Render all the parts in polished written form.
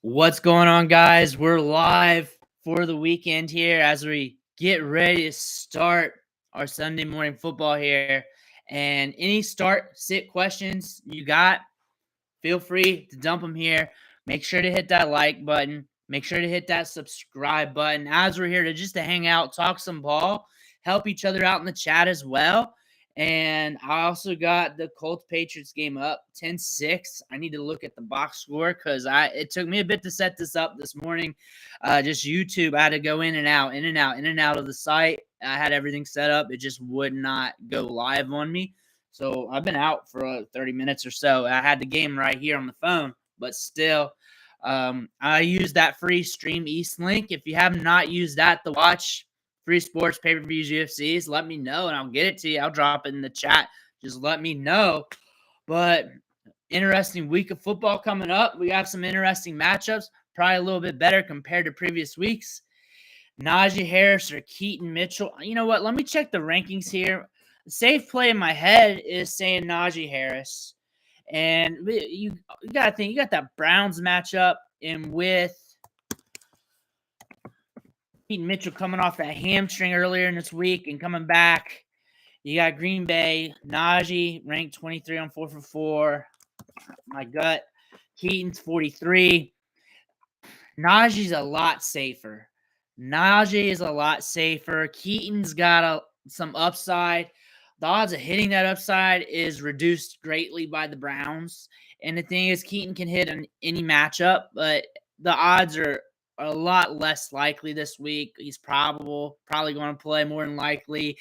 What's going on, guys? We're live for the weekend here as we get ready to start our Sunday morning football here. And any sit questions you got, feel free to dump them here. Make sure to hit that like button. Make sure to hit that subscribe button as we're here to hang out, talk some ball, help each other out in the chat as well. And I also got the Colts Patriots game up 10-6. I need to look at the box score because it took me a bit to set this up this morning. Just YouTube. I had to go in and out of the site. I had everything set up. It just would not go live on me. So I've been out for 30 minutes or so. I had the game right here on the phone, but still, I use that free Stream East link. If you have not used that to watch free sports, pay-per-views, UFCs, let me know, and I'll get it to you. I'll drop it in the chat. Just let me know. But interesting week of football coming up. We have some interesting matchups, probably a little bit better compared to previous weeks. Naji Harris or Keaton Mitchell. You know what? Let me check the rankings here. Safe play in my head is saying Naji Harris. And you got to think, you got that Browns matchup in with Keaton Mitchell coming off that hamstring earlier in this week and coming back. You got Green Bay, Naji ranked 23 on 4 for 4. My gut. Keaton's 43. Naji's a lot safer. Naji is a lot safer. Keaton's got some upside. The odds of hitting that upside is reduced greatly by the Browns. And the thing is, Keaton can hit in any matchup, but the odds are a lot less likely this week. He's probably going to play more than likely.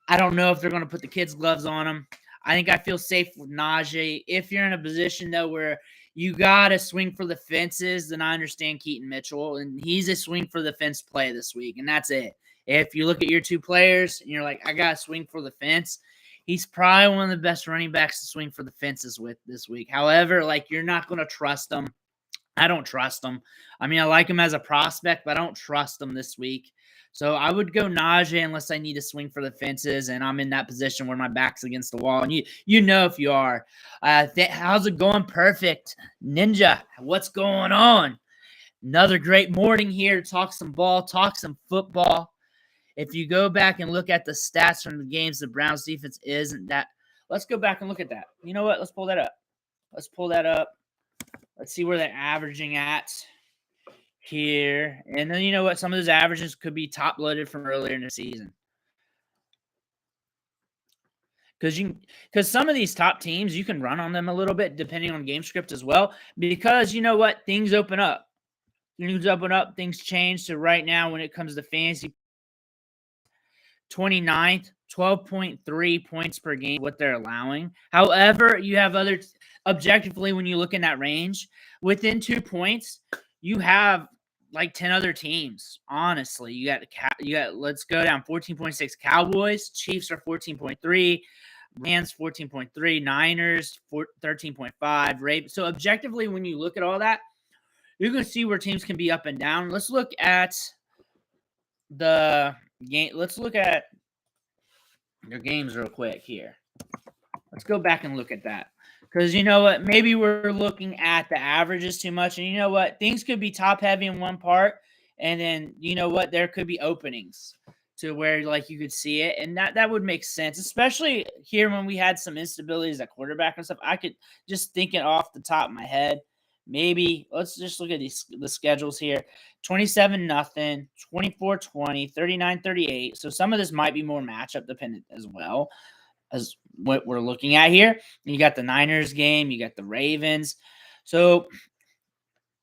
I don't know if they're going to put the kids' gloves on him. I think I feel safe with Naji. If you're in a position, though, where you got to swing for the fences, then I understand Keaton Mitchell, and he's a swing for the fence play this week, and that's it. If you look at your two players and you're like, I got to swing for the fence, he's probably one of the best running backs to swing for the fences with this week. However, you're not going to trust him. I don't trust him. I mean, I like him as a prospect, but I don't trust him this week. So I would go Naji unless I need to swing for the fences and I'm in that position where my back's against the wall. And you know if you are. How's it going? Perfect. Ninja, what's going on? Another great morning here to talk some ball, talk some football. If you go back and look at the stats from the games, the Browns defense isn't that. Let's go back and look at that. You know what? Let's pull that up. Let's see where they're averaging at here. And then you know what? Some of those averages could be top-loaded from earlier in the season. Because some of these top teams, you can run on them a little bit depending on game script as well. Because you know what? Things open up. Things change. So right now when it comes to fantasy, 29th, 12.3 points per game, what they're allowing. However, you have other objectively, when you look in that range, within 2 points, you have 10 other teams. Honestly, you got. Let's go down. 14.6 Cowboys, Chiefs are 14.3, Rams 14.3, Niners 13.5, Ravens. So objectively, when you look at all that, you're going to see where teams can be up and down. Let's look at the game. Let's look at their games real quick here. Let's go back and look at that. Because you know what? Maybe we're looking at the averages too much. And you know what? Things could be top-heavy in one part. And then, you know what? There could be openings to where, you could see it. And that would make sense. Especially here when we had some instabilities at quarterback and stuff. I could just think it off the top of my head. Maybe let's just look at the schedules here. 27-0, 24-20, 39-38. So some of this might be more matchup dependent as well as what we're looking at here. You got the Niners game, you got the Ravens. So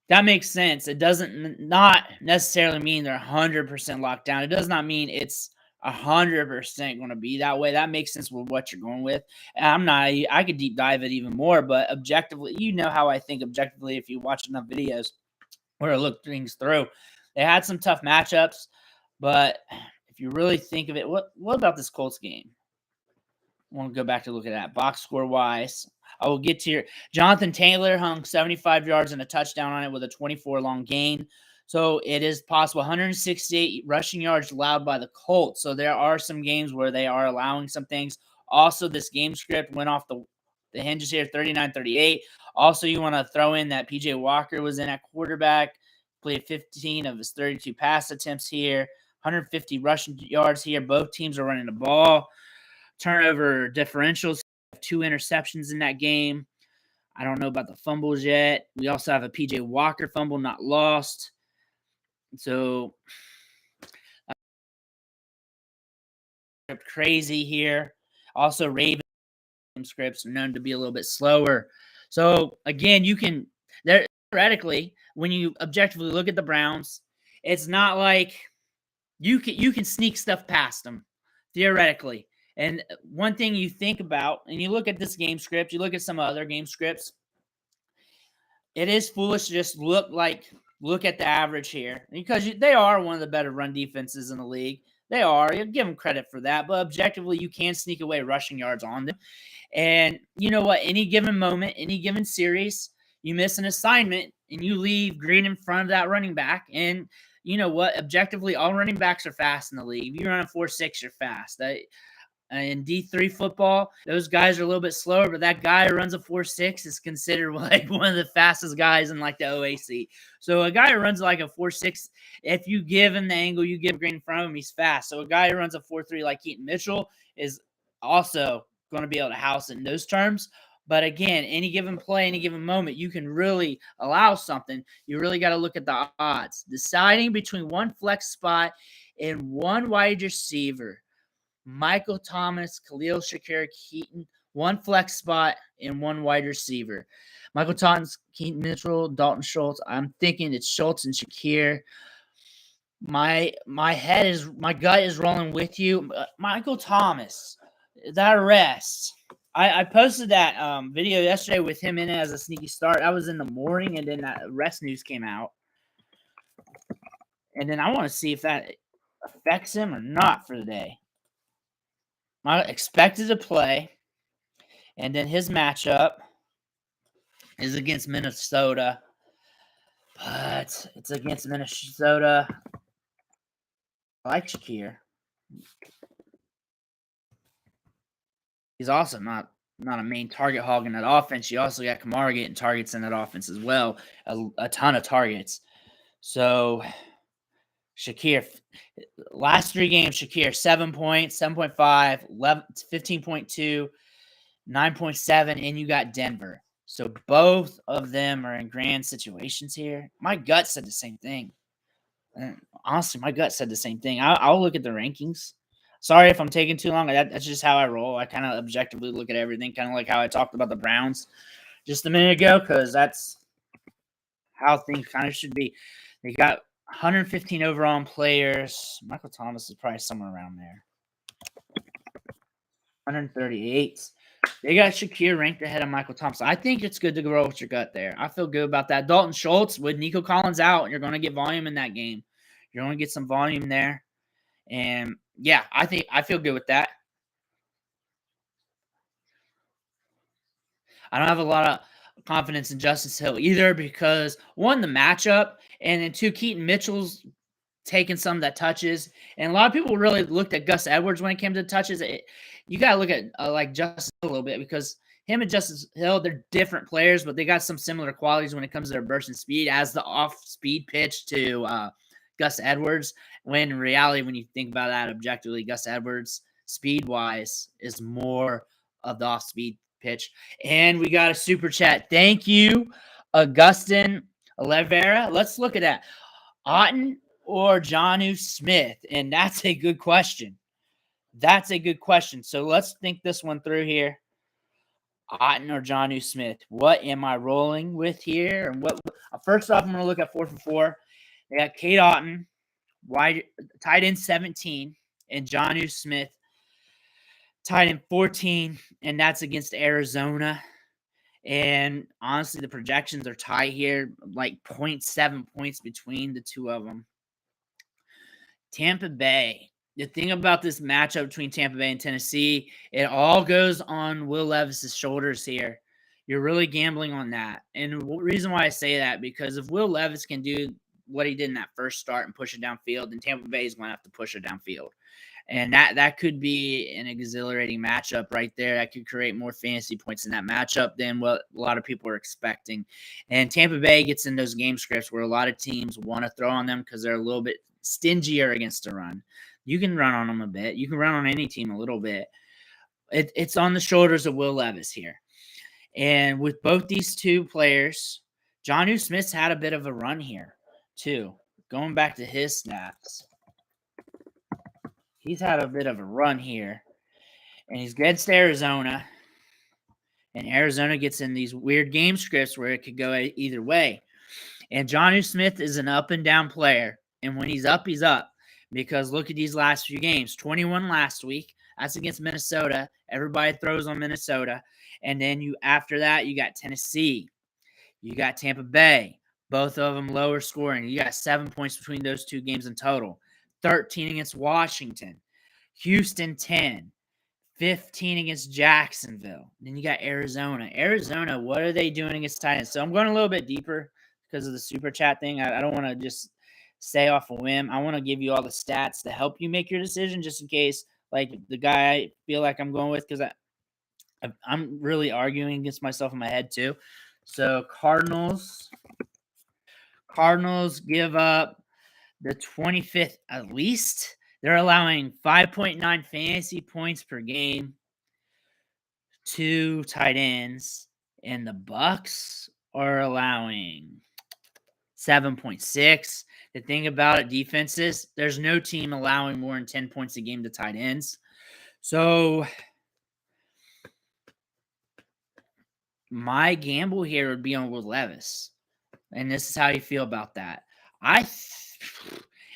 that makes sense. It doesn't not necessarily mean they're 100% locked down. It does not mean it's 100% going to be that way. That makes sense with what you're going with. And I could deep dive it even more, but objectively, you know how I think objectively if you watch enough videos where I look things through. They had some tough matchups, but if you really think of it, what about this Colts game? I want to go back to look at that. Box score-wise, I will get to your – Jonathan Taylor hung 75 yards and a touchdown on it with a 24-long gain. So it is possible. 168 rushing yards allowed by the Colts. So there are some games where they are allowing some things. Also, this game script went off the hinges here, 39-38. Also, you want to throw in that PJ Walker was in at quarterback, played 15 of his 32 pass attempts here, 150 rushing yards here. Both teams are running the ball. Turnover differentials, 2 interceptions in that game. I don't know about the fumbles yet. We also have a PJ Walker fumble not lost. So crazy here. Also, Ravens scripts are known to be a little bit slower. So again, you can theoretically, when you objectively look at the Browns, it's not like you can sneak stuff past them theoretically. And one thing you think about, and you look at this game script, you look at some other game scripts, it is foolish to just look at the average here because they are one of the better run defenses in the league. They are. You give them credit for that, but objectively, you can sneak away rushing yards on them. And you know what? Any given moment, any given series, you miss an assignment and you leave Green in front of that running back. And you know what? Objectively, all running backs are fast in the league. If you run a 4.6, you're fast. In D3 football, those guys are a little bit slower, but that guy who runs a 4.6 is considered like one of the fastest guys in like the OAC. So a guy who runs like a 4.6, if you give him the angle, you give Green in front of him, he's fast. So a guy who runs a 4.3 like Keaton Mitchell is also going to be able to house it in those terms. But again, any given play, any given moment, you can really allow something. You really got to look at the odds. Deciding between one flex spot and one wide receiver. Michael Thomas, Khalil Shakir, Keaton, one flex spot, and one wide receiver. Michael Thomas, Keaton Mitchell, Dalton Schultz. I'm thinking it's Schultz and Shakir. My gut is rolling with you. Michael Thomas, that arrest. I posted that video yesterday with him in it as a sneaky start. I was in the morning, and then that arrest news came out. And then I want to see if that affects him or not for the day. Expected to play, and then his matchup is against Minnesota, but it's against Minnesota. I like Shakir. He's also not a main target hog in that offense. You also got Kamara getting targets in that offense as well, a ton of targets. So Shakir, last 3 games, Shakir 7 points, 7.5, 11, 15.2, 9.7, and you got Denver. So both of them are in grand situations here. My gut said the same thing. And honestly, my gut said the same thing. I'll look at the rankings. Sorry if I'm taking too long. That's just how I roll. I kind of objectively look at everything, kind of like how I talked about the Browns just a minute ago, because that's how things kind of should be. They got 115 overall players. Michael Thomas is probably somewhere around there. 138. They got Shakir ranked ahead of Michael Thomas. I think it's good to grow with your gut there. I feel good about that. Dalton Schultz with Nico Collins out, you're going to get volume in that game. You're going to get some volume there. And, yeah, I feel good with that. I don't have a lot of confidence in Justice Hill either because, one, the matchup, and then, two, Keaton Mitchell's taking some of that touches. And a lot of people really looked at Gus Edwards when it came to touches. You got to look at like Justice Hill a little bit because him and Justice Hill, they're different players, but they got some similar qualities when it comes to their burst and speed as the off-speed pitch to Gus Edwards. When in reality, when you think about that objectively, Gus Edwards, speed-wise, is more of the off-speed pitch. And we got a super chat. Thank you, Augustin Olivera. Let's look at that. Otten or Jonnu Smith? And that's a good question. That's a good question. So let's think this one through here. Otten or Jonnu Smith? What am I rolling with here? And what? First off, I'm going to look at 4 for 4. They got Kate Otten, wide tight end 17, and Jonnu Smith, tight end 14, and that's against Arizona. And honestly, the projections are tight here, like 0.7 points between the two of them. Tampa Bay. The thing about this matchup between Tampa Bay and Tennessee, it all goes on Will Levis's shoulders here. You're really gambling on that. And the reason why I say that, because if Will Levis can do what he did in that first start and push it downfield, then Tampa Bay is going to have to push it downfield. And that could be an exhilarating matchup right there. That could create more fantasy points in that matchup than what a lot of people are expecting. And Tampa Bay gets in those game scripts where a lot of teams want to throw on them because they're a little bit stingier against the run. You can run on them a bit. You can run on any team a little bit. It's on the shoulders of Will Levis here. And with both these two players, Jonnu Smith's had a bit of a run here, too. Going back to his stats, he's had a bit of a run here. And he's against Arizona. And Arizona gets in these weird game scripts where it could go either way. And Jonnu Smith is an up and down player. And when he's up, he's up. Because look at these last few games. 21 last week. That's against Minnesota. Everybody throws on Minnesota. And then after that, you got Tennessee. You got Tampa Bay. Both of them lower scoring. You got 7 points between those two games in total. 13 against Washington. Houston, 10. 15 against Jacksonville. Then you got Arizona. Arizona, what are they doing against Titans? So I'm going a little bit deeper because of the super chat thing. I don't want to just stay off a whim. I want to give you all the stats to help you make your decision just in case, like the guy I feel like I'm going with, because I'm really arguing against myself in my head too. So Cardinals give up the 25th at least. They're allowing 5.9 fantasy points per game to tight ends, and the Bucks are allowing 7.6. The thing about it, defenses, there's no team allowing more than 10 points a game to tight ends. So my gamble here would be on Will Levis. And this is how you feel about that.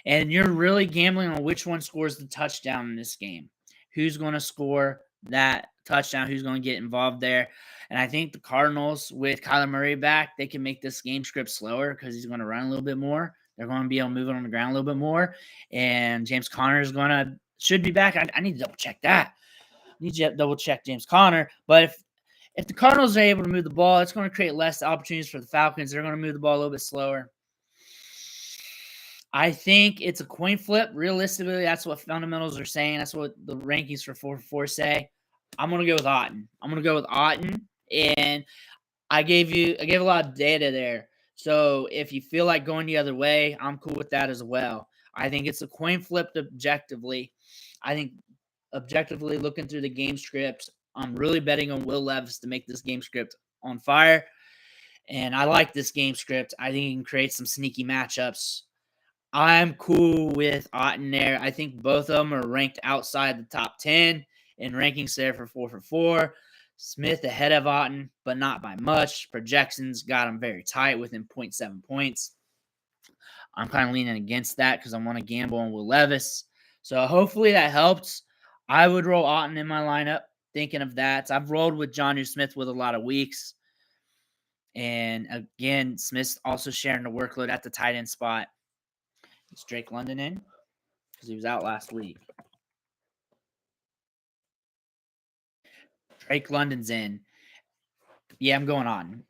And you're really gambling on which one scores the touchdown in this game. Who's going to score that touchdown? Who's going to get involved there? And I think the Cardinals, with Kyler Murray back, they can make this game script slower because he's going to run a little bit more. They're going to be able to move it on the ground a little bit more. And James Conner should be back. I need to double check that. I need to double check James Conner. But if the Cardinals are able to move the ball, it's going to create less opportunities for the Falcons. They're going to move the ball a little bit slower. I think it's a coin flip. Realistically, that's what fundamentals are saying. That's what the rankings for 4-4 say. I'm going to go with Otton. And I gave a lot of data there. So if you feel like going the other way, I'm cool with that as well. I think it's a coin flip objectively. I think objectively looking through the game script, I'm really betting on Will Levis to make this game script on fire. And I like this game script. I think it can create some sneaky matchups. I'm cool with Otton there. I think both of them are ranked outside the top 10 in rankings there for 4-for-4. Smith ahead of Otton, but not by much. Projections got him very tight within 0.7 points. I'm kind of leaning against that because I want to gamble on Will Levis. So hopefully that helps. I would roll Otton in my lineup, thinking of that. I've rolled with Jonnu Smith with a lot of weeks. And again, Smith's also sharing the workload at the tight end spot. Is Drake London in? Because he was out last week. Drake London's in. Yeah, I'm going on.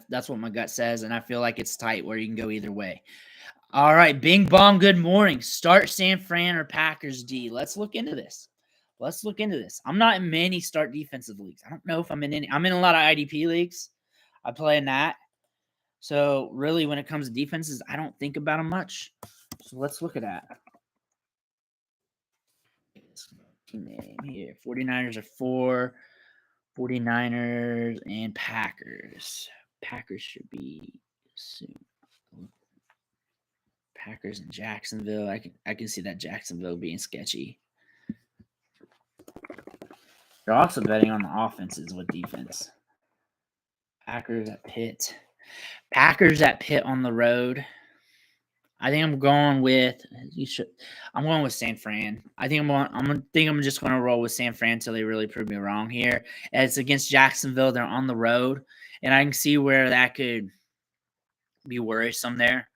That's what my gut says, and I feel like it's tight where you can go either way. All right, Bing Bong, good morning. Start San Fran or Packers D. Let's look into this. I'm not in many start defensive leagues. I don't know if I'm in any. I'm in a lot of IDP leagues. I play in that. So really, when it comes to defenses, I don't think about them much. So let's look at that. Name here. 49ers are 4. 49ers and Packers. Packers should be soon. Packers and Jacksonville. I can see that Jacksonville being sketchy. They're also betting on the offenses with defense. Packers at Pitt. On the road. I think I'm going with San Fran. I'm just going to roll with San Fran until they really prove me wrong here. And it's against Jacksonville. They're on the road, and I can see where that could be worrisome there.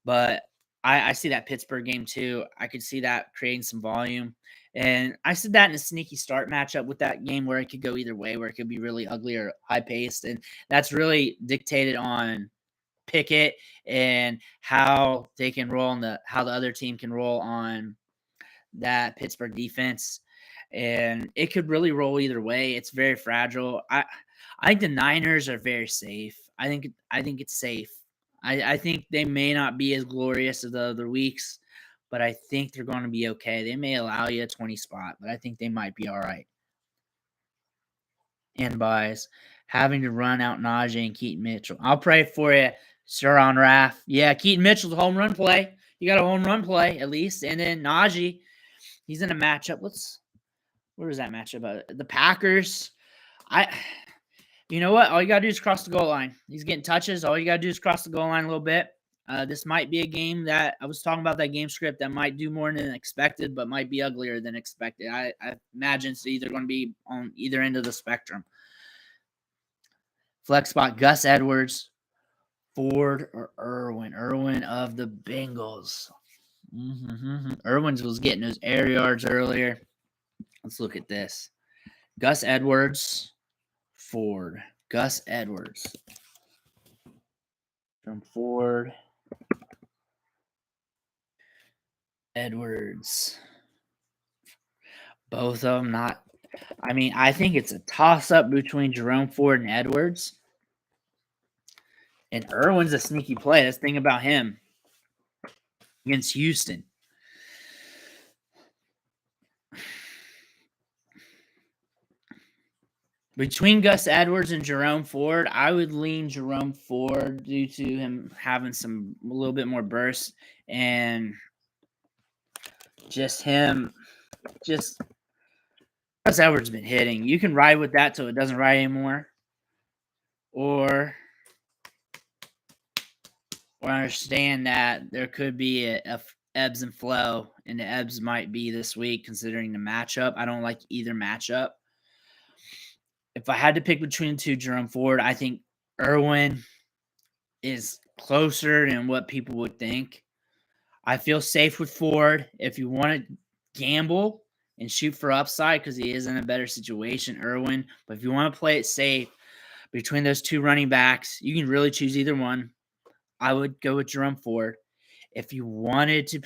But I see that Pittsburgh game too. I could see that creating some volume. And I said that in a sneaky start matchup with that game where it could go either way, where it could be really ugly or high-paced. And that's really dictated on Pickett and how they can roll how the other team can roll on that Pittsburgh defense, and it could really roll either way. It's very fragile. I think the Niners are very safe. I think it's safe. I think they may not be as glorious as the other weeks, but I think they're going to be okay. They may allow you a 20 spot, but I think they might be all right. And buys having to run out Naji and Keaton Mitchell. I'll pray for you, Sir on Raff. Yeah, Keaton Mitchell's a home run play. You got a home run play at least, and then Naji, he's in a matchup. Where is that matchup? The Packers. You know what? All you gotta do is cross the goal line. He's getting touches. All you gotta do is cross the goal line a little bit. This might be a game that I was talking about, that game script that might do more than expected, but might be uglier than expected. I imagine it's either going to be on either end of the spectrum. Flex spot, Gus Edwards, Ford, or Irwin. Irwin of the Bengals. Irwin's was getting those air yards earlier. Let's look at this. Gus Edwards, Ford. Gus Edwards. From Ford. Edwards. Both of them not. I mean, I think it's a toss-up between Jerome Ford and Edwards. And Irwin's a sneaky play. That's the thing about him against Houston. Between Gus Edwards and Jerome Ford, I would lean Jerome Ford due to him having a little bit more burst and Gus Edwards has been hitting. You can ride with that till it doesn't ride anymore. Or understand that there could be a ebbs and flow, and the ebbs might be this week considering the matchup. I don't like either matchup. If I had to pick between the two, Jerome Ford, I think Irwin is closer than what people would think. I feel safe with Ford. If you want to gamble and shoot for upside because he is in a better situation, Irwin. But if you want to play it safe between those two running backs, you can really choose either one. I would go with Jerome Ford. If you wanted to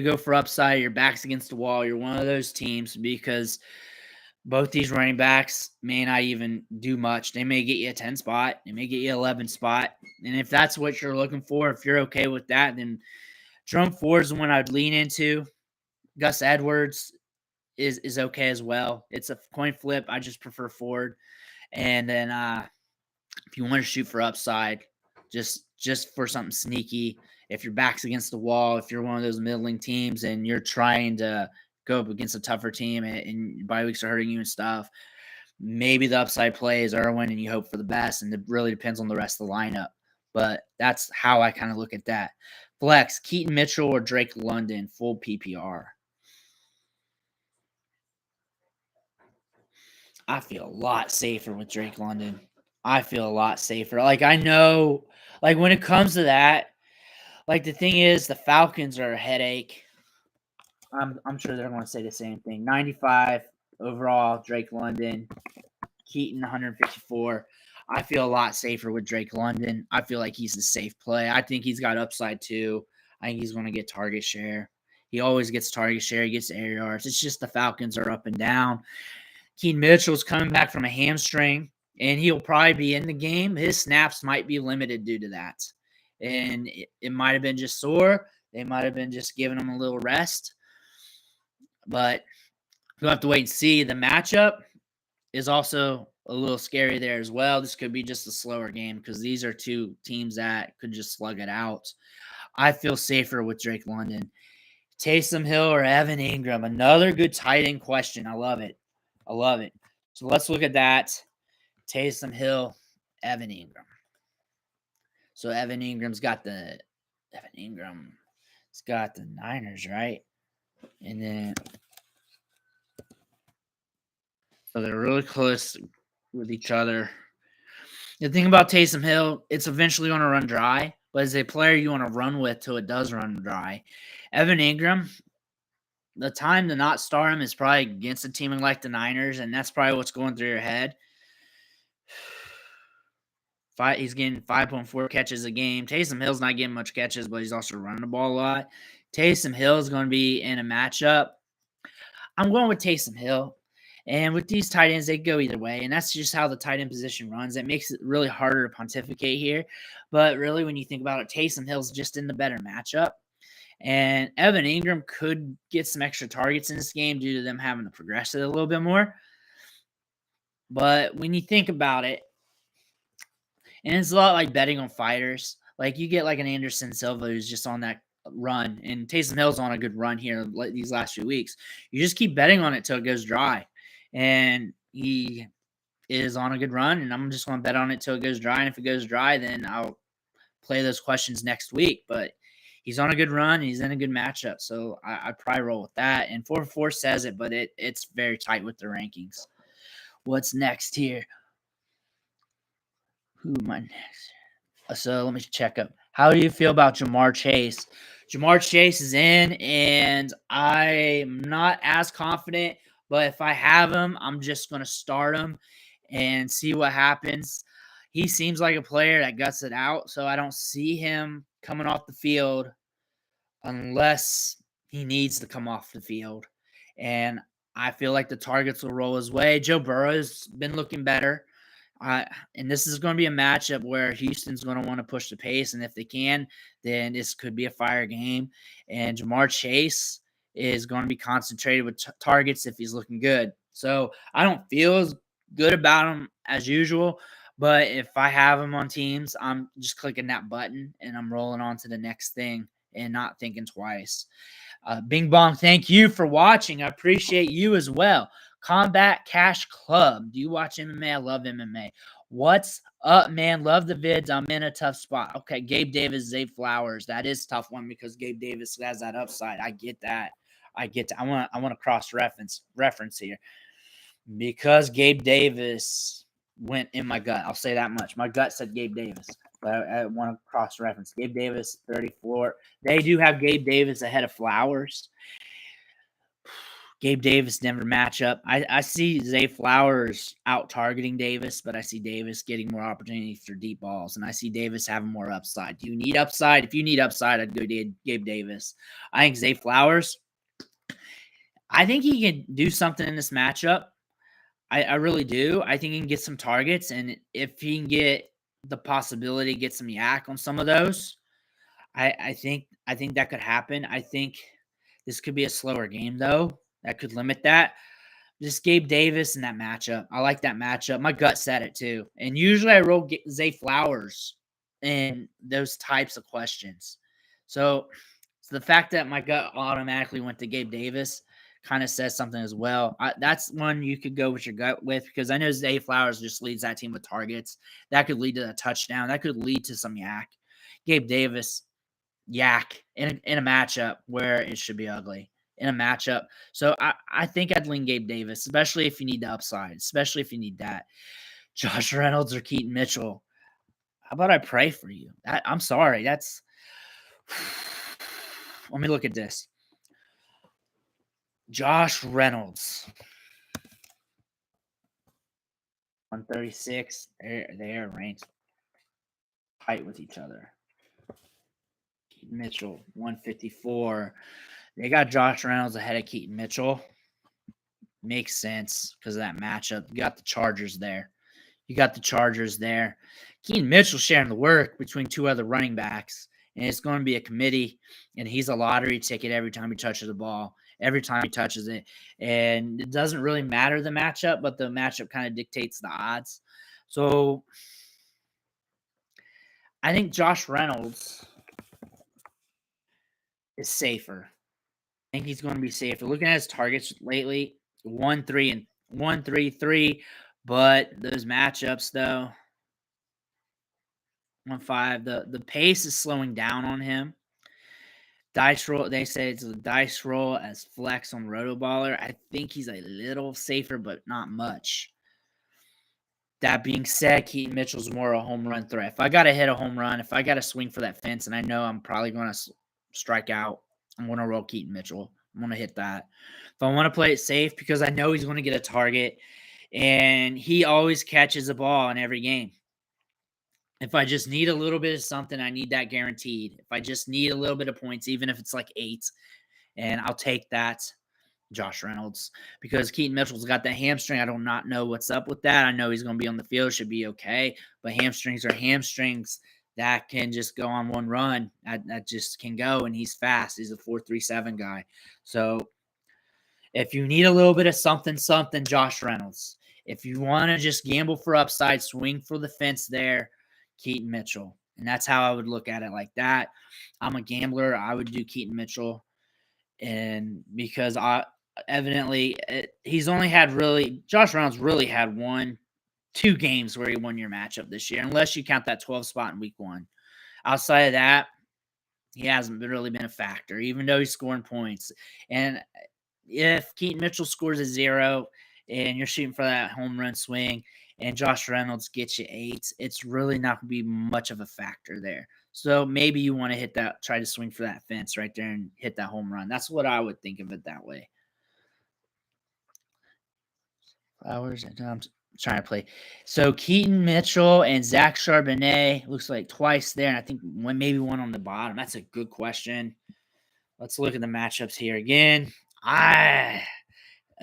go for upside, your back's against the wall, you're one of those teams because both these running backs may not even do much. They may get you a 10 spot. They may get you 11 spot. And if that's what you're looking for, if you're okay with that, then Jerome Ford is the one I'd lean into. Gus Edwards is okay as well. It's a coin flip. I just prefer Ford. And then if you want to shoot for upside, just for something sneaky, if your back's against the wall, if you're one of those middling teams and you're trying to go up against a tougher team and bye weeks are hurting you and stuff, maybe the upside play is Irwin and you hope for the best, and it really depends on the rest of the lineup. But that's how I kind of look at that. Flex, Keaton Mitchell or Drake London, full PPR. I feel a lot safer with Drake London. I feel a lot safer. Like, I know, like, when it comes to that, like, the thing is, the Falcons are a headache. I'm sure they're going to say the same thing. 95 overall, Drake London. Keaton, 154. I feel a lot safer with Drake London. I feel like he's a safe play. I think he's got upside, too. I think he's going to get target share. He always gets target share. He gets air yards. It's just the Falcons are up and down. Keaton Mitchell's coming back from a hamstring, and he'll probably be in the game. His snaps might be limited due to that. And it might have been just sore. They might have been just giving him a little rest. But we'll have to wait and see. The matchup is also a little scary there as well. This could be just a slower game because these are two teams that could just slug it out. I feel safer with Drake London. Taysom Hill or Evan Ingram, another good tight end question. I love it. So let's look at that. Taysom Hill, Evan Ingram. So Evan Ingram's got the Niners, right? And then so they're really close with each other. The thing about Taysom Hill, it's eventually going to run dry, but as a player you want to run with till it does run dry. Evan Ingram, the time to not start him is probably against a team like the Niners, and that's probably what's going through your head. He's getting 5.4 catches a game. Taysom Hill's not getting much catches, but he's also running the ball a lot. Taysom Hill is going to be in a matchup. I'm going with Taysom Hill. And with these tight ends, they go either way. And that's just how the tight end position runs. It makes it really harder to pontificate here. But really, when you think about it, Taysom Hill's just in the better matchup. And Evan Ingram could get some extra targets in this game due to them having to progress it a little bit more. But when you think about it, and it's a lot like betting on fighters. Like you get like an Anderson Silva who's just on that run, and Taysom Hill's on a good run here these last few weeks. You just keep betting on it till it goes dry, and he is on a good run, and I'm just going to bet on it till it goes dry. And if it goes dry, then I'll play those questions next week. But he's on a good run, and he's in a good matchup, so I'd probably roll with that. And 4-4 says it, but it's very tight with the rankings. What's next here? Who am I next? So let me check up. How do you feel about Jamar Chase? Jamar Chase is in, and I'm not as confident, but if I have him, I'm just going to start him and see what happens. He seems like a player that guts it out, so I don't see him coming off the field unless he needs to come off the field. And I feel like the targets will roll his way. Joe Burrow's been looking better. And this is going to be a matchup where Houston's going to want to push the pace. And if they can, then this could be a fire game. And Jamar Chase is going to be concentrated with targets if he's looking good. So I don't feel as good about him as usual. But if I have him on teams, I'm just clicking that button and I'm rolling on to the next thing and not thinking twice. Bing Bong, thank you for watching. I appreciate you as well. Combat Cash Club. Do you watch MMA? I love MMA. What's up, man? Love the vids. I'm in a tough spot. Okay, Gabe Davis, Zay Flowers. That is a tough one because Gabe Davis has that upside. I get that. I want to cross reference here because Gabe Davis went in my gut. I'll say that much. My gut said Gabe Davis. But I want to cross reference. Gabe Davis, 34. They do have Gabe Davis ahead of Flowers. Gabe Davis, Denver matchup. I see Zay Flowers out targeting Davis, but I see Davis getting more opportunities for deep balls, and I see Davis having more upside. Do you need upside? If you need upside, I'd go Gabe Davis. I think Zay Flowers, I think he can do something in this matchup. I really do. I think he can get some targets, and if he can get the possibility to get some yak on some of those, I think that could happen. I think this could be a slower game, though. That could limit that. Just Gabe Davis in that matchup. I like that matchup. My gut said it too. And usually I roll Zay Flowers in those types of questions. So the fact that my gut automatically went to Gabe Davis kind of says something as well. That's one you could go with your gut with because I know Zay Flowers just leads that team with targets. That could lead to a touchdown. That could lead to some yak. Gabe Davis, yak in a matchup where it should be ugly. In a matchup. So I think I'd lean Gabe Davis, especially if you need the upside, especially if you need that. Josh Reynolds or Keaton Mitchell. How about I pray for you? I'm sorry. That's let me look at this. Josh Reynolds. 136. They are ranked tight with each other. Keaton Mitchell, 154. They got Josh Reynolds ahead of Keaton Mitchell. Makes sense because of that matchup. You got the Chargers there. Keaton Mitchell sharing the work between two other running backs, and it's going to be a committee, and he's a lottery ticket every time he touches the ball, every time he touches it. And it doesn't really matter the matchup, but the matchup kind of dictates the odds. So I think Josh Reynolds is safer. I think he's going to be safer. Looking at his targets lately, 1-3 and 1-3-3, but those matchups though, 1-5, the pace is slowing down on him. Dice roll, they say it's a dice roll as flex on Rotoballer. I think he's a little safer, but not much. That being said, Keaton Mitchell's more a home run threat. If I got to hit a home run, if I got to swing for that fence, and I know I'm probably going to strike out, I'm going to roll Keaton Mitchell. I'm going to hit that. If I want to play it safe because I know he's going to get a target, and he always catches a ball in every game. If I just need a little bit of something, I need that guaranteed. If I just need a little bit of points, even if it's like 8, and I'll take that, Josh Reynolds, because Keaton Mitchell's got that hamstring. I do not know what's up with that. I know he's going to be on the field, should be okay, but hamstrings are hamstrings. That can just go on one run. That just can go, and he's fast. He's a 4.37 guy. So if you need a little bit of something, Josh Reynolds. If you want to just gamble for upside, swing for the fence there, Keaton Mitchell. And that's how I would look at it, like that. I'm a gambler. I would do Keaton Mitchell. And because he's only had Josh Reynolds really had 2 games where he won your matchup this year, unless you count that 12 spot in week 1. Outside of that, he hasn't really been a factor, even though he's scoring points. And if Keaton Mitchell scores a 0 and you're shooting for that home run swing and Josh Reynolds gets you 8, it's really not going to be much of a factor there. So maybe you want to try to swing for that fence right there and hit that home run. That's what I would think of it that way. Flowers, I'm trying to play. So Keaton Mitchell and Zach Charbonnet, looks like twice there. And I think maybe one on the bottom. That's a good question. Let's look at the matchups here again. A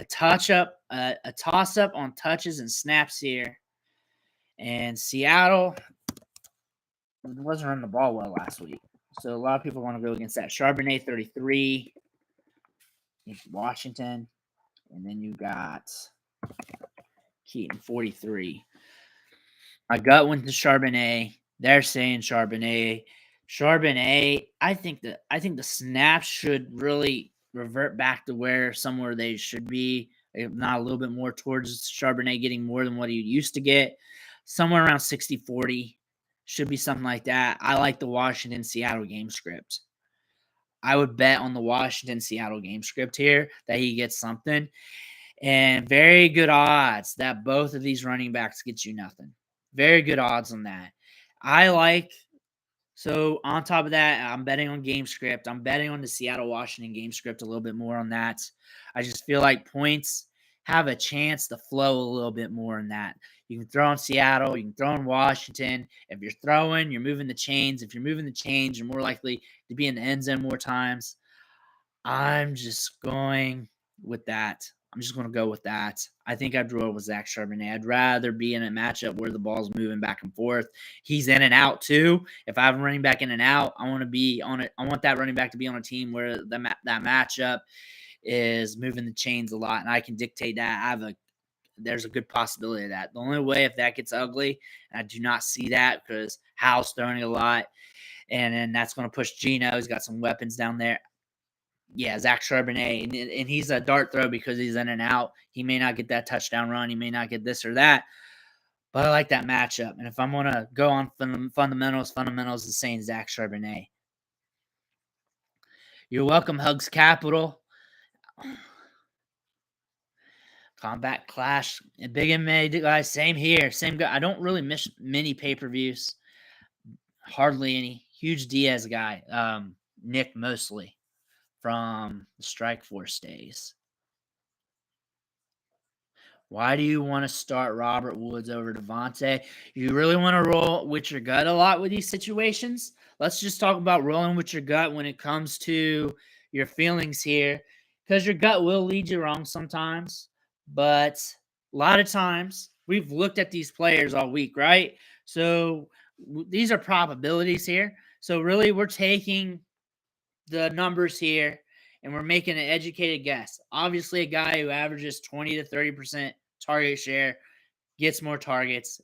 toss-up on touches and snaps here. And Seattle wasn't running the ball well last week. So a lot of people want to go against that. Charbonnet, 33. Washington. And then you got Keaton, 43. My gut went to Charbonnet. They're saying Charbonnet. I think the snaps should really revert back to somewhere they should be, if not a little bit more towards Charbonnet getting more than what he used to get. Somewhere around 60-40 should be something like that. I like the Washington-Seattle game script. I would bet on the Washington-Seattle game script here that he gets something. And very good odds that both of these running backs get you nothing. Very good odds on that. So on top of that, I'm betting on game script. I'm betting on the Seattle-Washington game script a little bit more on that. I just feel like points have a chance to flow a little bit more in that. You can throw in Seattle. You can throw in Washington. If you're throwing, you're moving the chains. If you're moving the chains, you're more likely to be in the end zone more times. I'm just going with that. I'm just going to go with that. I think I'd roll with Zach Charbonnet. I'd rather be in a matchup where the ball's moving back and forth. He's in and out too. If I have a running back in and out, I want to be on it. I want that running back to be on a team where that matchup is moving the chains a lot, and I can dictate that. There's a good possibility of that. The only way if that gets ugly, and I do not see that because Hal's throwing a lot, and then that's going to push Geno. He's got some weapons down there. Yeah, Zach Charbonnet, and he's a dart throw because he's in and out. He may not get that touchdown run. He may not get this or that, but I like that matchup. And if I'm going to go on fundamentals is saying Zach Charbonnet. You're welcome, Hugs Capital. Combat Clash. And Big MA, guys, same here. Same guy. I don't really miss many pay-per-views. Hardly any. Huge Diaz guy. Nick mostly. From the Strike Force days. Why do you want to start Robert Woods over Devontae? You really want to roll with your gut a lot with these situations? Let's just talk about rolling with your gut when it comes to your feelings here, because your gut will lead you wrong sometimes. But a lot of times, we've looked at these players all week, right? So these are probabilities here. So really, we're taking the numbers here, and we're making an educated guess. Obviously, a guy who averages 20 to 30% target share gets more targets.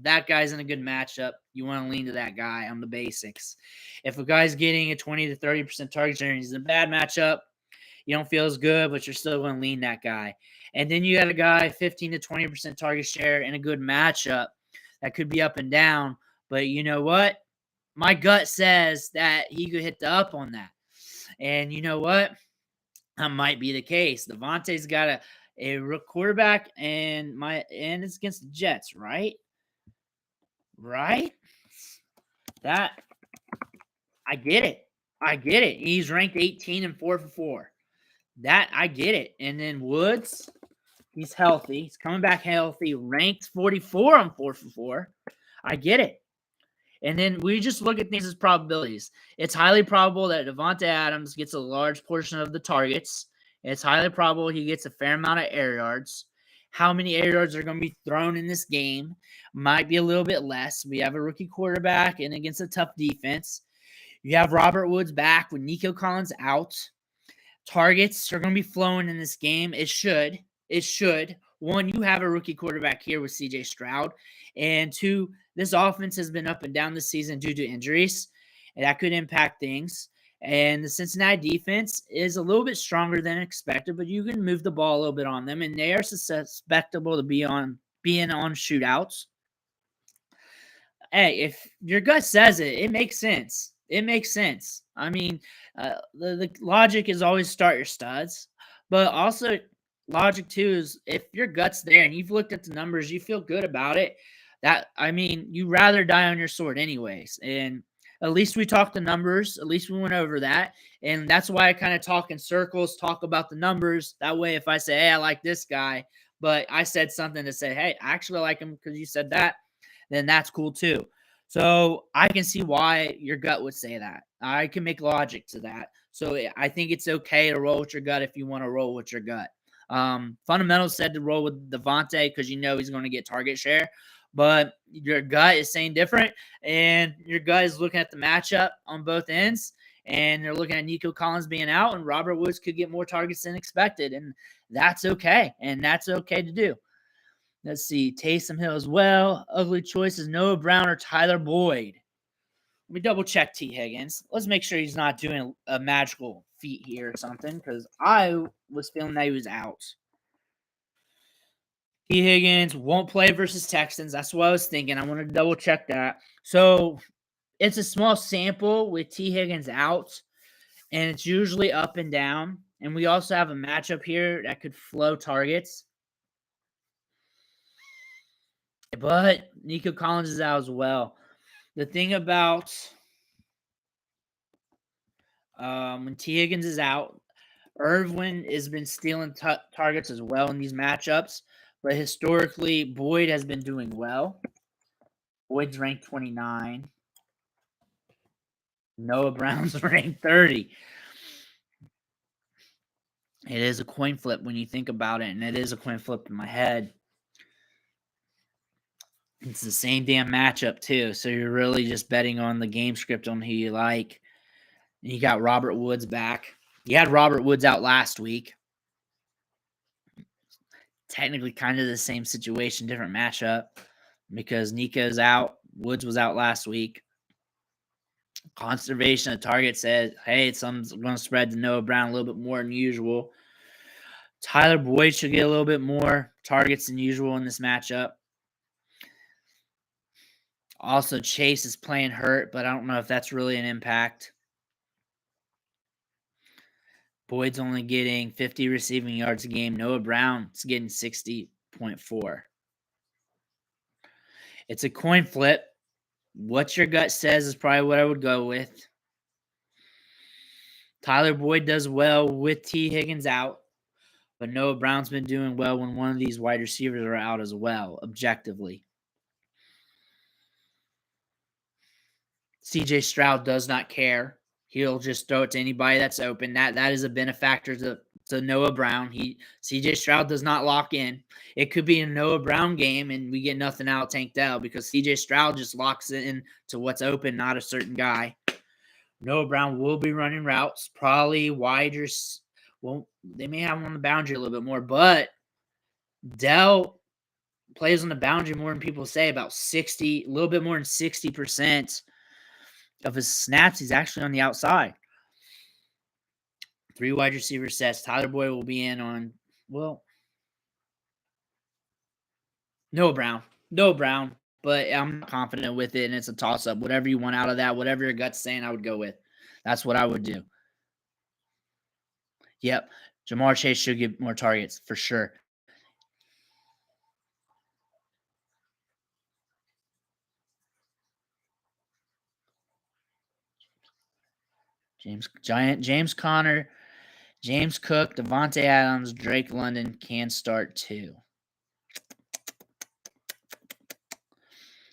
That guy's in a good matchup. You want to lean to that guy on the basics. If a guy's getting a 20 to 30% target share and he's in a bad matchup, you don't feel as good, but you're still going to lean that guy. And then you got a guy 15 to 20% target share in a good matchup that could be up and down. But you know what? My gut says that he could hit the up on that. And you know what? That might be the case. Devontae's got a quarterback, and it's against the Jets, right? Right? That I get it. He's ranked 18 and 4 for 4. That I get it. And then Woods, he's healthy. He's coming back healthy. Ranked 44 on 4 for 4. I get it. And then we just look at things as probabilities. It's highly probable that Devontae Adams gets a large portion of the targets. It's highly probable he gets a fair amount of air yards. How many air yards are going to be thrown in this game might be a little bit less. We have a rookie quarterback and against a tough defense. You have Robert Woods back with Nico Collins out. Targets are going to be flowing in this game. It should. It should. One, you have a rookie quarterback here with CJ Stroud. And two, this offense has been up and down this season due to injuries. And that could impact things. And the Cincinnati defense is a little bit stronger than expected, but you can move the ball a little bit on them. And they are susceptible to being on shootouts. Hey, if your gut says it, it makes sense. It makes sense. I mean, the logic is always start your studs, but also logic too is if your gut's there and you've looked at the numbers, you feel good about it. You rather die on your sword anyways. And at least we talked the numbers. At least we went over that. And that's why I kind of talk in circles, talk about the numbers. That way, if I say, hey, I like this guy, but I said something to say, hey, I actually like him because you said that, then that's cool too. So I can see why your gut would say that. I can make logic to that. So I think it's okay to roll with your gut if you want to roll with your gut. Fundamentals said to roll with Devontae because you know he's going to get target share, but your gut is saying different, and your gut is looking at the matchup on both ends, and they're looking at Nico Collins being out, and Robert Woods could get more targets than expected, and that's okay, and that's okay to do. Let's see. Taysom Hill as well. Ugly choices, Noah Brown or Tyler Boyd. Let me double check T. Higgins. Let's make sure he's not doing a magical feat here or something because I was feeling that he was out. T. Higgins won't play versus Texans. That's what I was thinking. I wanted to double check that. So it's a small sample with T. Higgins out, and it's usually up and down. And we also have a matchup here that could flow targets. But Nico Collins is out as well. The thing about when T. Higgins is out, Irvin has been stealing targets as well in these matchups. But historically, Boyd has been doing well. Boyd's ranked 29. Noah Brown's ranked 30. It is a coin flip when you think about it, and it is a coin flip in my head. It's the same damn matchup, too. So you're really just betting on the game script on who you like. You got Robert Woods back. You had Robert Woods out last week. Technically kind of the same situation, different matchup because Nico's out. Woods was out last week. Conservation of target said, hey, something's going to spread to Noah Brown a little bit more than usual. Tyler Boyd should get a little bit more targets than usual in this matchup. Also, Chase is playing hurt, but I don't know if that's really an impact. Boyd's only getting 50 receiving yards a game. Noah Brown's getting 60.4. It's a coin flip. What your gut says is probably what I would go with. Tyler Boyd does well with T. Higgins out, but Noah Brown's been doing well when one of these wide receivers are out as well, objectively. CJ Stroud does not care. He'll just throw it to anybody that's open. That is a benefactor to Noah Brown. CJ Stroud does not lock in. It could be a Noah Brown game and we get nothing out of Tank Dell because CJ Stroud just locks it in to what's open, not a certain guy. Noah Brown will be running routes, probably wider. Well, they may have him on the boundary a little bit more, but Dell plays on the boundary more than people say, about 60, a little bit more than 60% of his snaps. He's actually on the outside. 3 wide receiver sets. Tyler Boyd will be in on, well, Noah Brown, but I'm not confident with it, and it's a toss-up. Whatever you want out of that, whatever your gut's saying, I would go with. That's what I would do. Yep. Jamar Chase should get more targets for sure. James Conner, James Cook, Devontae Adams, Drake London can start too.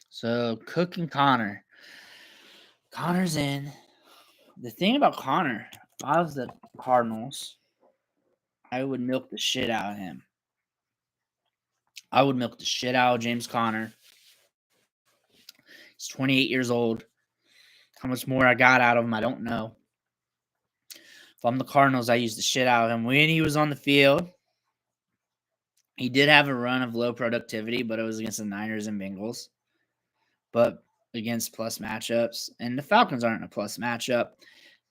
So Cook and Conner. Connor's in. The thing about Connor, if I was the Cardinals, I would milk the shit out of him. I would milk the shit out of James Conner. He's 28 years old. How much more I got out of him, I don't know. If I'm the Cardinals, I use the shit out of him. When he was on the field, he did have a run of low productivity, but it was against the Niners and Bengals. But against plus matchups, and the Falcons aren't a plus matchup.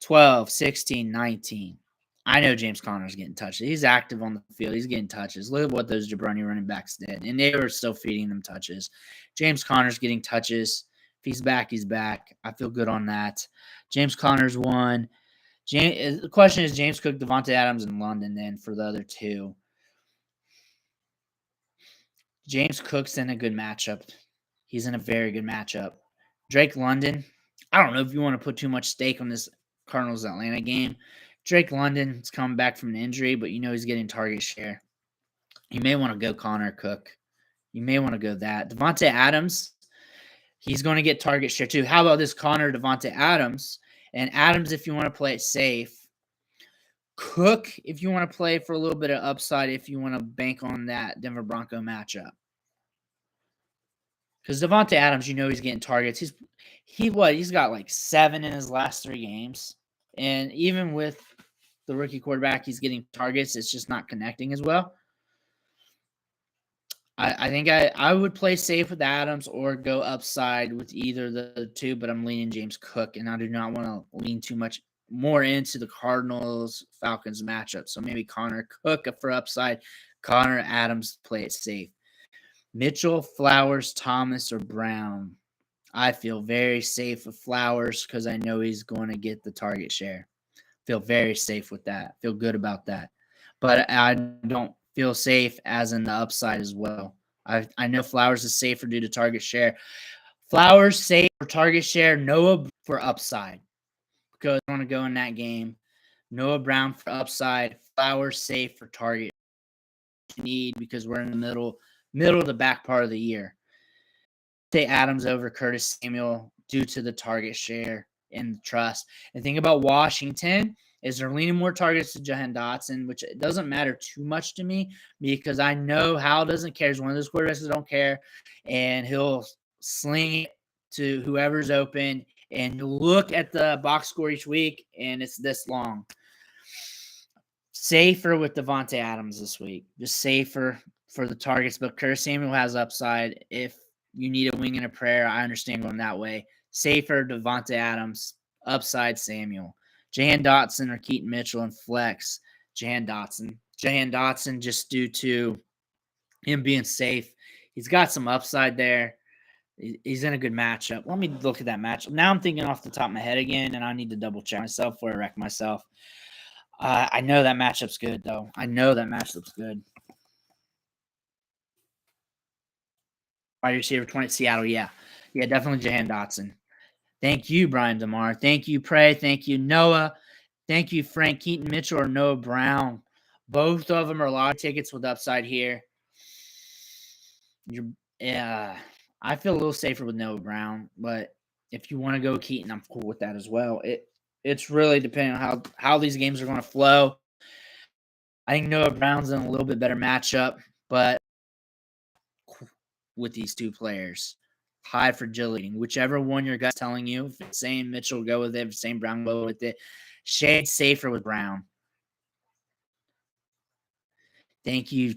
12, 16, 19. I know James Conner's getting touches. He's active on the field. He's getting touches. Look at what those jabroni running backs did. And they were still feeding them touches. James Conner's getting touches. If he's back, he's back. I feel good on that. James Conner's one. The question is James Cook, Devontae Adams, and London then for the other two. James Cook's in a good matchup. He's in a very good matchup. Drake London, I don't know if you want to put too much stake on this Cardinals-Atlanta game. Drake London's coming back from an injury, but you know he's getting target share. You may want to go Connor Cook. You may want to go that. Devontae Adams, he's going to get target share too. How about this Connor, Devontae Adams? And Adams, if you want to play it safe. Cook, if you want to play for a little bit of upside, if you want to bank on that Denver Bronco matchup. Because Devontae Adams, you know he's getting targets. He's got like 7 in his last 3 games. And even with the rookie quarterback, he's getting targets. It's just not connecting as well. I think I would play safe with Adams or go upside with either of the two, but I'm leaning James Cook, and I do not want to lean too much more into the Cardinals-Falcons matchup. So maybe Connor Cook for upside, Connor Adams play it safe. Mitchell, Flowers, Thomas, or Brown. I feel very safe with Flowers because I know he's going to get the target share. Feel very safe with that. Feel good about that. But I don't feel safe as in the upside as well. I know Flowers is safer due to target share. Flowers safe for target share. Noah for upside because I want to go in that game. Noah Brown for upside. Flowers safe for target need because we're in the middle of the back part of the year. Say Adams over Curtis Samuel due to the target share and the trust. And think about Washington is they're leaning more targets to Jahan Dotson, which it doesn't matter too much to me because I know Hal doesn't care. He's one of those quarterbacks that don't care, and he'll sling it to whoever's open. And you look at the box score each week, and it's this long. Safer with Devontae Adams this week. Just safer for the targets, but Curtis Samuel has upside. If you need a wing and a prayer, I understand going that way. Safer Devontae Adams, upside Samuel. Jahan Dotson or Keaton Mitchell and flex. Jahan Dotson just due to him being safe. He's got some upside there. He's in a good matchup. Let me look at that matchup. Now I'm thinking off the top of my head again, and I need to double check myself before I wreck myself. I know that matchup's good, though. I know that matchup's good. Wide receiver 20, Seattle. Yeah, definitely Jahan Dotson. Thank you, Brian DeMar. Thank you, Prey. Thank you, Noah. Thank you, Frank. Keaton Mitchell or Noah Brown. Both of them are a lot of tickets with upside here. I feel a little safer with Noah Brown, but if you want to go Keaton, I'm cool with that as well. It's really depending on how these games are going to flow. I think Noah Brown's in a little bit better matchup, but with these two players, high fragility. Whichever one your gut's telling you, if it's saying Mitchell, go with it. If it's saying Brown, go with it. Shade safer with Brown. Thank you,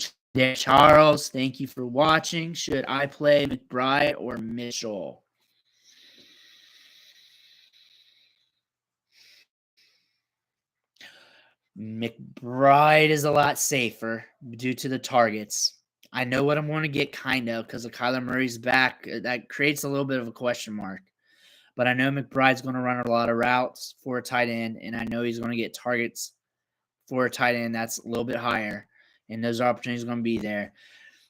Charles. Thank you for watching. Should I play McBride or Mitchell? McBride is a lot safer due to the targets. I know what I'm going to get kind of because of Kyler Murray's back. That creates a little bit of a question mark. But I know McBride's going to run a lot of routes for a tight end, and I know he's going to get targets for a tight end that's a little bit higher, and those opportunities are going to be there.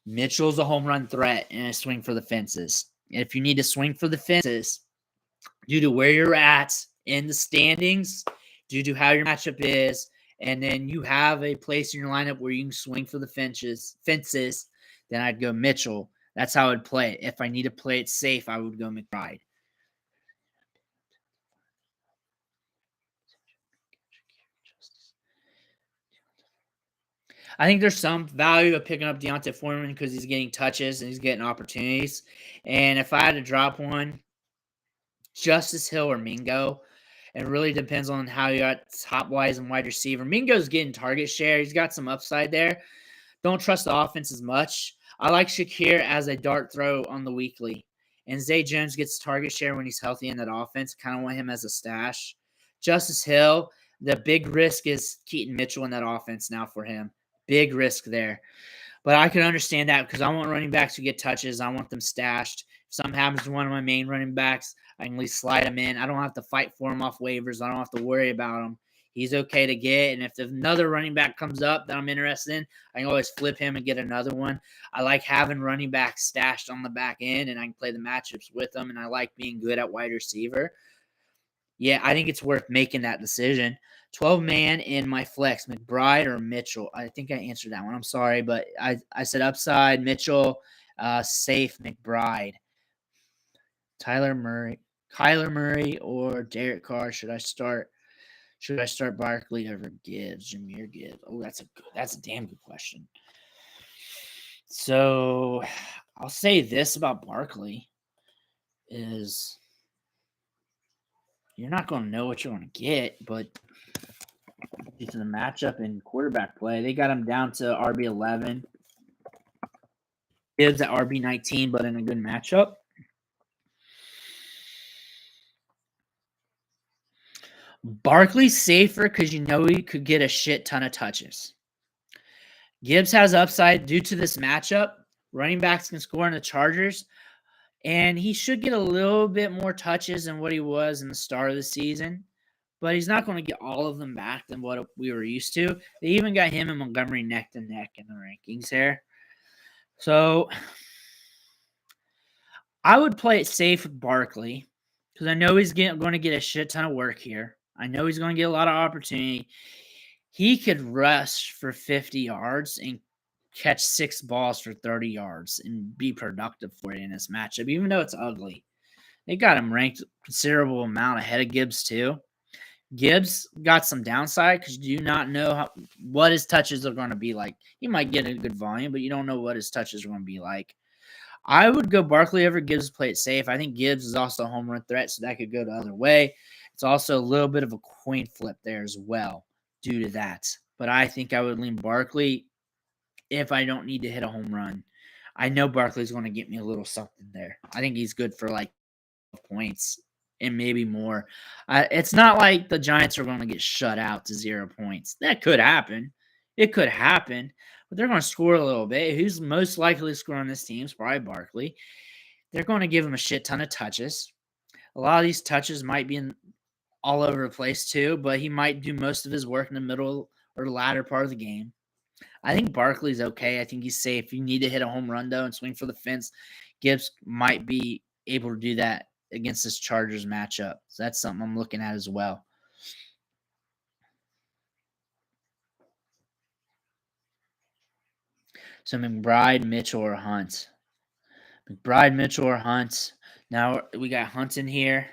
Mitchell's a home run threat and a swing for the fences. And if you need to swing for the fences due to where you're at in the standings, due to how your matchup is, and then you have a place in your lineup where you can swing for the fences, then I'd go Mitchell. That's how I'd play it. If I need to play it safe, I would go McBride. I think there's some value of picking up Deontay Foreman because he's getting touches and he's getting opportunities. And if I had to drop one, Justice Hill or Mingo. It really depends on how you got top wise and wide receiver. Mingo's getting target share. He's got some upside there. Don't trust the offense as much. I like Shakir as a dart throw on the weekly. And Zay Jones gets target share when he's healthy in that offense. Kind of want him as a stash. Justice Hill, the big risk is Keaton Mitchell in that offense now for him. Big risk there. But I can understand that because I want running backs to get touches. I want them stashed. If something happens to one of my main running backs, I can at least slide him in. I don't have to fight for him off waivers. I don't have to worry about him. He's okay to get. And if another running back comes up that I'm interested in, I can always flip him and get another one. I like having running backs stashed on the back end, and I can play the matchups with them. And I like being good at wide receiver. Yeah, I think it's worth making that decision. 12-man in my flex, McBride or Mitchell. I think I answered that one. I'm sorry, but I said upside, Mitchell, safe, McBride. Kyler Murray or Derek Carr. Should I start Barkley over Gibbs, Jahmyr Gibbs? Oh, that's a damn good question. So I'll say this about Barkley is you're not going to know what you're going to get, but due to the matchup and quarterback play, they got him down to RB11. Gibbs at RB19, but in a good matchup. Barkley's safer because you know he could get a shit ton of touches. Gibbs has upside due to this matchup. Running backs can score in the Chargers, and he should get a little bit more touches than what he was in the start of the season. But he's not going to get all of them back than what we were used to. They even got him and Montgomery neck to neck in the rankings here. So I would play it safe with Barkley because I know he's going to get a shit ton of work here. I know he's going to get a lot of opportunity. He could rush for 50 yards and catch 6 balls for 30 yards and be productive for you in this matchup, even though it's ugly. They got him ranked a considerable amount ahead of Gibbs, too. Gibbs got some downside because you do not know what his touches are going to be like. He might get a good volume, but you don't know what his touches are going to be like. I would go Barkley over Gibbs, play it safe. I think Gibbs is also a home run threat, so that could go the other way. It's also a little bit of a coin flip there as well due to that. But I think I would lean Barkley if I don't need to hit a home run. I know Barkley's going to get me a little something there. I think he's good for like points and maybe more. It's not like the Giants are going to get shut out to 0 points. That could happen. It could happen. But they're going to score a little bit. Who's most likely to score on this team is probably Barkley. They're going to give him a shit ton of touches. A lot of these touches might be all over the place too, but he might do most of his work in the middle or the latter part of the game. I think Barkley's okay. I think he's safe. You need to hit a home run, though, and swing for the fence. Gibbs might be able to do that against this Chargers matchup. So that's something I'm looking at as well. So McBride, Mitchell, or Hunt. McBride, Mitchell, or Hunt. Now we got Hunt in here.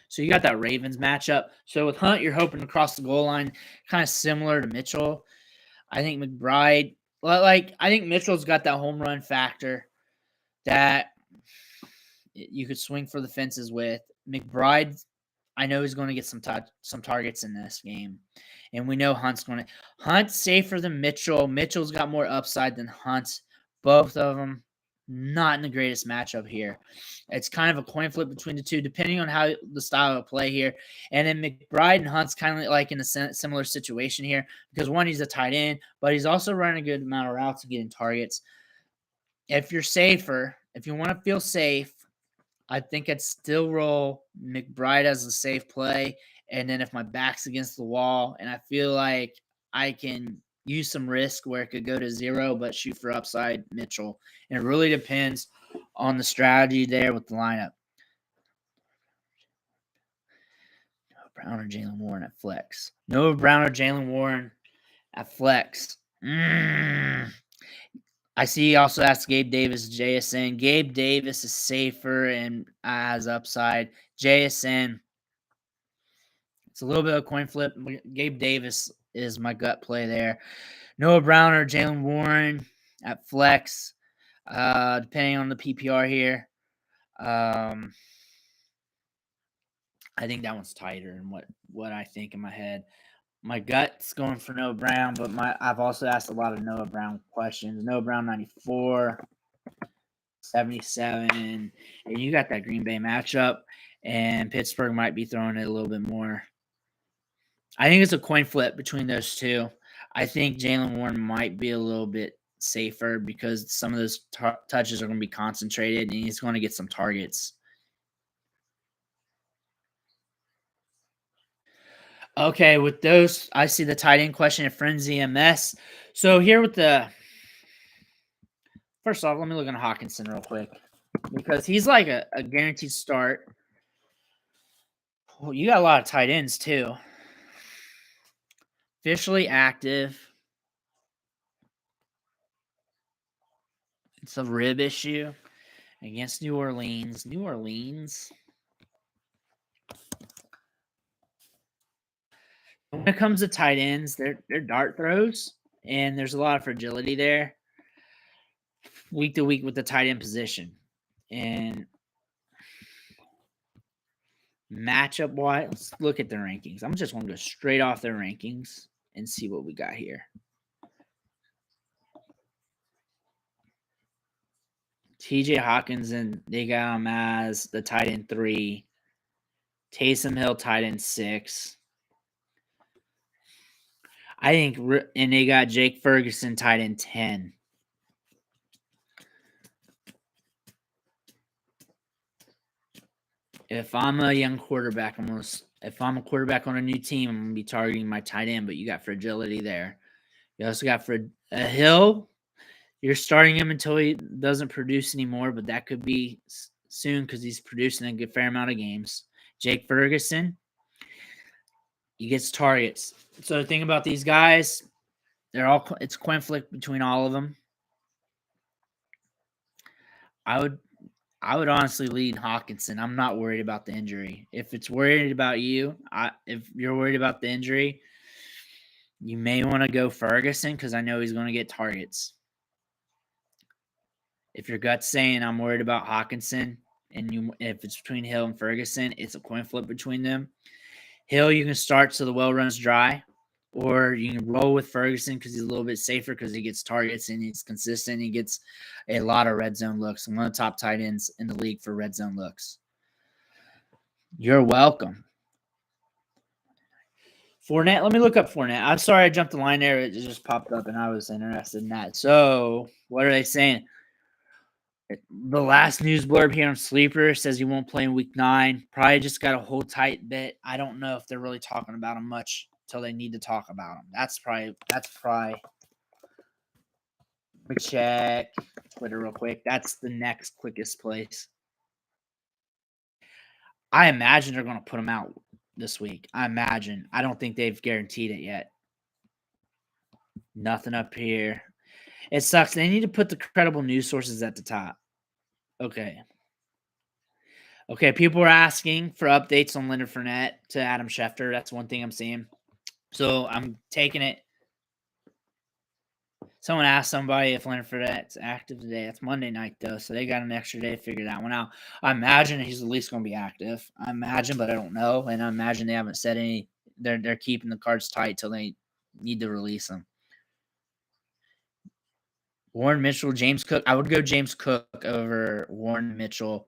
So you got that Ravens matchup. So with Hunt, you're hoping to cross the goal line, kind of similar to Mitchell. I think McBride, I think Mitchell's got that home run factor that you could swing for the fences with. McBride, I know he's going to get some targets in this game. And we know Hunt's safer than Mitchell. Mitchell's got more upside than Hunt. Both of them not in the greatest matchup here. It's kind of a coin flip between the two, depending on how the style of play here. And then McBride and Hunt's kind of like in a similar situation here because one, he's a tight end, but he's also running a good amount of routes and getting targets. If you're safer, if you want to feel safe, I think I'd still roll McBride as a safe play. And then if my back's against the wall and I feel like I can use some risk where it could go to 0, but shoot for upside, Mitchell. And it really depends on the strategy there with the lineup. Noah Brown or Jalen Warren at flex. Noah Brown or Jalen Warren at flex. I see he also asked Gabe Davis, JSN. Gabe Davis is safer and has upside. JSN, it's a little bit of a coin flip. Gabe Davis is my gut play there. Noah Brown or Jalen Warren at flex, depending on the PPR here. I think that one's tighter than what I think in my head. My gut's going for Noah Brown, but I've also asked a lot of Noah Brown questions. Noah Brown 94, 77, and you got that Green Bay matchup, and Pittsburgh might be throwing it a little bit more. I think it's a coin flip between those two. I think Jalen Warren might be a little bit safer because some of those touches are going to be concentrated, and he's going to get some targets. Okay, with those, I see the tight end question at Frenzy MS. So here with the first off, let me look at Hawkinson real quick because he's like a guaranteed start. Well, you got a lot of tight ends too. Officially active. It's a rib issue against New Orleans. New Orleans. When it comes to tight ends, they're dart throws, and there's a lot of fragility there week to week with the tight end position. And matchup wise, let's look at the rankings. I'm just going to go straight off their rankings and see what we got here. TJ Hawkinson, they got him as the tight end 3. Taysom Hill, tight end 6. I think, and they got Jake Ferguson, tight end 10. If I'm a young quarterback, if I'm a quarterback on a new team, I'm gonna be targeting my tight end. But you got fragility there. You also got for a Hill. You're starting him until he doesn't produce anymore, but that could be soon because he's producing a good fair amount of games. Jake Ferguson, he gets targets. So the thing about these guys, it's coin flip between all of them. I would honestly lead Hawkinson. I'm not worried about the injury. If it's worried about you, if you're worried about the injury, you may want to go Ferguson because I know he's going to get targets. If your gut's saying I'm worried about Hawkinson, and if it's between Hill and Ferguson, it's a coin flip between them. Hill, you can start so the well runs dry, or you can roll with Ferguson because he's a little bit safer because he gets targets and he's consistent. He gets a lot of red zone looks. One of the top tight ends in the league for red zone looks. You're welcome. Fournette, let me look up Fournette. I'm sorry I jumped the line there. It just popped up and I was interested in that. So, what are they saying? The last news blurb here on Sleeper says he won't play in week 9. Probably just got a hold tight bit. I don't know if they're really talking about him much until they need to talk about him. That's probably. Let me check Twitter real quick. That's the next quickest place. I imagine they're going to put him out this week. I imagine. I don't think they've guaranteed it yet. Nothing up here. It sucks. They need to put the credible news sources at the top. Okay. Okay, people are asking for updates on Leonard Fournette to Adam Schefter. That's one thing I'm seeing. So I'm taking it. Someone asked somebody if Leonard Fournette's active today. It's Monday night, though, so they got an extra day to figure that one out. I imagine he's at least going to be active. I imagine, but I don't know. And I imagine they haven't said any. They're keeping the cards tight till they need to release them. Warren Mitchell, James Cook. I would go James Cook over Warren Mitchell.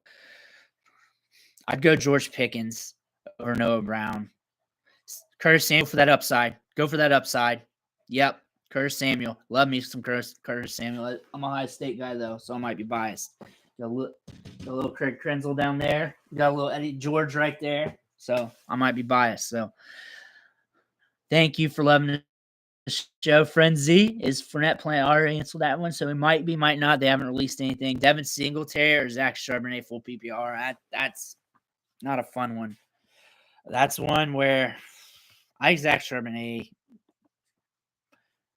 I'd go George Pickens over Noah Brown. Curtis Samuel for that upside. Go for that upside. Yep. Curtis Samuel. Love me some Curtis Samuel. I'm a Ohio State guy, though, so I might be biased. Got a little Craig Krenzel down there. Got a little Eddie George right there. So I might be biased. So thank you for loving the show. Frenzy. Is Fournette playing? I already answered that one. So it might be, might not. They haven't released anything. Devin Singletary or Zach Charbonnet full PPR. That's not a fun one. That's one where I think Zach Charbonnet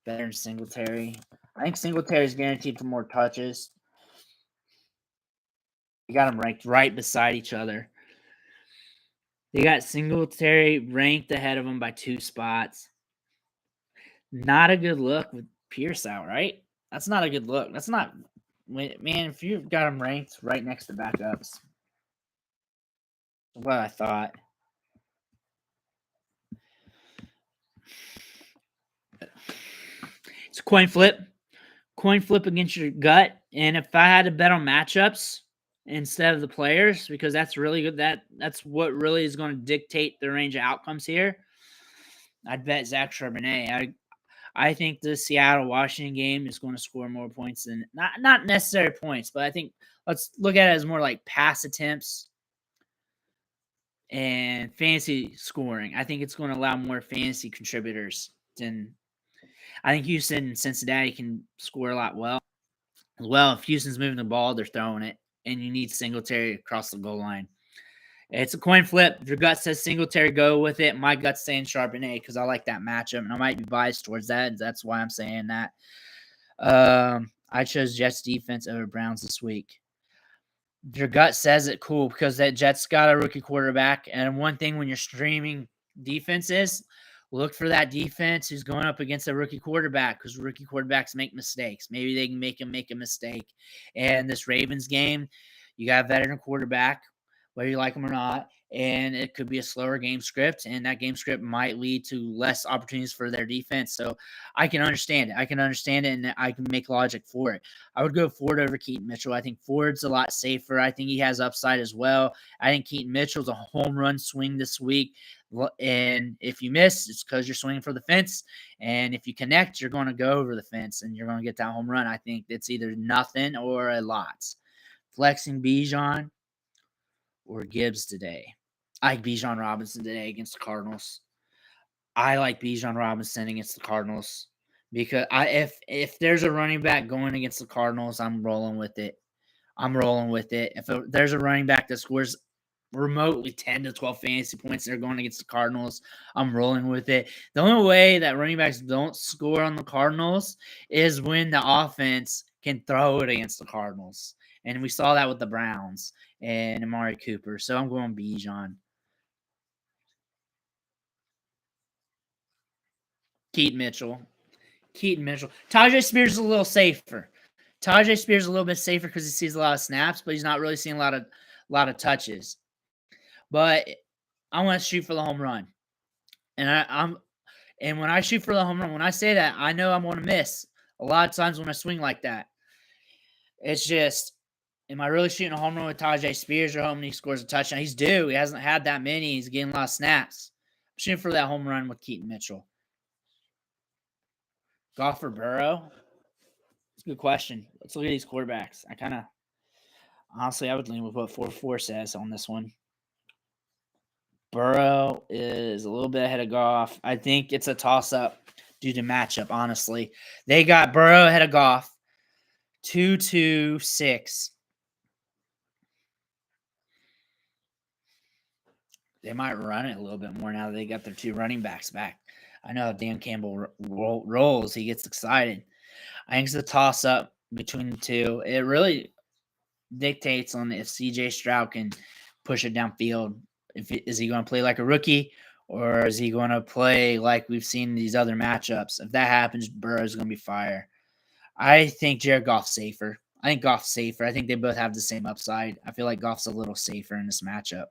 better than Singletary. I think Singletary is guaranteed for more touches. You got them ranked right beside each other. They got Singletary ranked ahead of him by 2 spots. Not a good look with Pierce out, right? That's not a good look. That's not, man. If you've got him ranked right next to backups, what I thought. It's a coin flip against your gut. And if I had to bet on matchups instead of the players, because that's really good, that's what really is going to dictate the range of outcomes here. I'd bet Zach Charbonnet. I think the Seattle Washington game is going to score more points than not necessary points, but I think let's look at it as more like pass attempts and fantasy scoring. I think it's going to allow more fantasy contributors than I think Houston and Cincinnati can score a lot well. If Houston's moving the ball, they're throwing it, and you need Singletary across the goal line. It's a coin flip. If your gut says Singletary, go with it. My gut's saying Charbonnet because I like that matchup, and I might be biased towards that. That's why I'm saying that. I chose Jets defense over Browns this week. Your gut says it, cool, because that Jets got a rookie quarterback. And one thing when you're streaming defenses, look for that defense who's going up against a rookie quarterback because rookie quarterbacks make mistakes. Maybe they can make a mistake. And this Ravens game, you got a veteran quarterback, whether you like him or not, and it could be a slower game script, and that game script might lead to less opportunities for their defense. So I can understand it. And I can make logic for it. I would go Ford over Keaton Mitchell. I think Ford's a lot safer. I think he has upside as well. I think Keaton Mitchell's a home run swing this week. And if you miss, it's because you're swinging for the fence. And if you connect, you're going to go over the fence and you're going to get that home run. I think it's either nothing or a lot. Flexing Bijan or Gibbs today. I like Bijan Robinson today against the Cardinals. I like Bijan Robinson against the Cardinals because if there's a running back going against the Cardinals, I'm rolling with it. If there's a running back that scores remotely 10 to 12 fantasy points, they're going against the Cardinals, I'm rolling with it. The only way that running backs don't score on the Cardinals is when the offense can throw it against the Cardinals. And we saw that with the Browns and Amari Cooper. So I'm going Bijan. Keaton Mitchell. Tajay Spears is a little safer. Tajay Spears is a little bit safer because he sees a lot of snaps, but he's not really seeing a lot of touches. But I want to shoot for the home run. And when I shoot for the home run, when I say that, I know I'm going to miss. A lot of times when I swing like that, it's just, am I really shooting a home run with Tajay Spears or hoping he scores a touchdown? He's due. He hasn't had that many. He's getting a lot of snaps. I'm shooting for that home run with Keaton Mitchell. Goff or Burrow? It's a good question. Let's look at these quarterbacks. Honestly, I would lean with what 4-4 says on this one. Burrow is a little bit ahead of Goff. I think it's a toss-up due to matchup, honestly. They got Burrow ahead of Goff. 2-6. They might run it a little bit more now that they got their two running backs back. I know how Dan Campbell rolls. He gets excited. I think it's a toss-up between the two. It really dictates on if CJ Stroud can push it downfield. Is he going to play like a rookie or is he going to play like we've seen in these other matchups? If that happens, Burrow's going to be fire. I think Jared Goff's safer. I think they both have the same upside. I feel like Goff's a little safer in this matchup.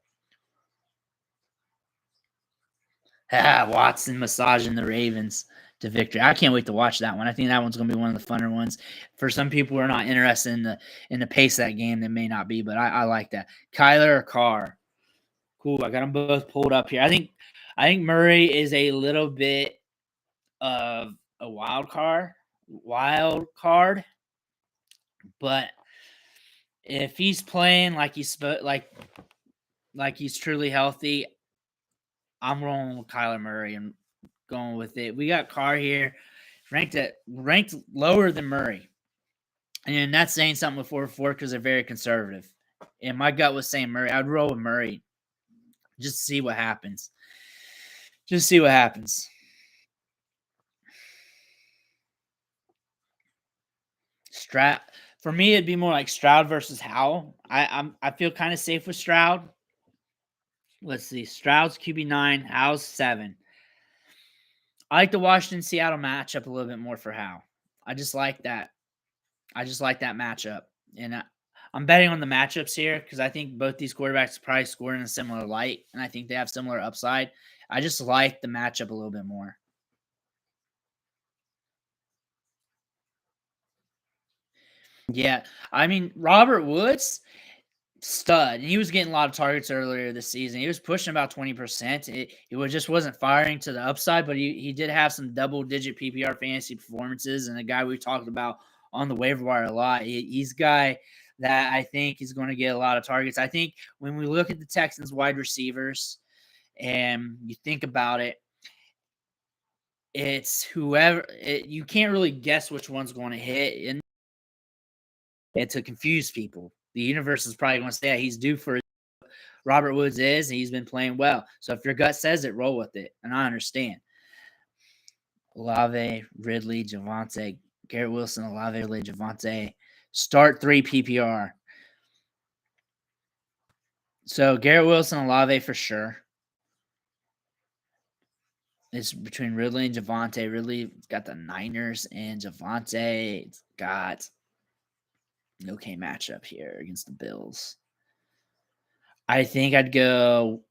Watson massaging the Ravens to victory. I can't wait to watch that one. I think that one's going to be one of the funner ones. For some people who are not interested in the pace of that game, they may not be, but I like that. Kyler or Carr? Cool. I got them both pulled up here. I think Murray is a little bit of a wild card, but if he's playing like he's truly healthy, I'm rolling with Kyler Murray and going with it. We got Carr here, ranked lower than Murray, and that's saying something with 4-4 because they're very conservative. And my gut was saying Murray. I'd roll with Murray. Just see what happens. For me, it'd be more like Stroud versus Howell. I feel kind of safe with Stroud. Let's see. Stroud's QB9, Howell's 7. I like the Washington-Seattle matchup a little bit more for Hal. I just like that. I just like that matchup, and I'm betting on the matchups here because I think both these quarterbacks probably score in a similar light, and I think they have similar upside. I just like the matchup a little bit more. Yeah, I mean Robert Woods, stud, and he was getting a lot of targets earlier this season. He was pushing about 20%. Just wasn't firing to the upside, but he did have some double digit PPR fantasy performances, and a guy we talked about on the waiver wire a lot. He's a guy that I think is going to get a lot of targets. I think when we look at the Texans wide receivers and you think about it, it's whoever you can't really guess which one's going to hit, and to confuse people. The universe is probably going to say he's due for Robert Woods is, and he's been playing well. So if your gut says it, roll with it. And I understand. Olave, Ridley, Javonte, Garrett Wilson, Olave, Ridley, Javonte. Start 3 PPR. So Garrett Wilson, Olave for sure. It's between Ridley and Javonte. Ridley's got the Niners, and Javonte's got an okay matchup here against the Bills. I think I'd go.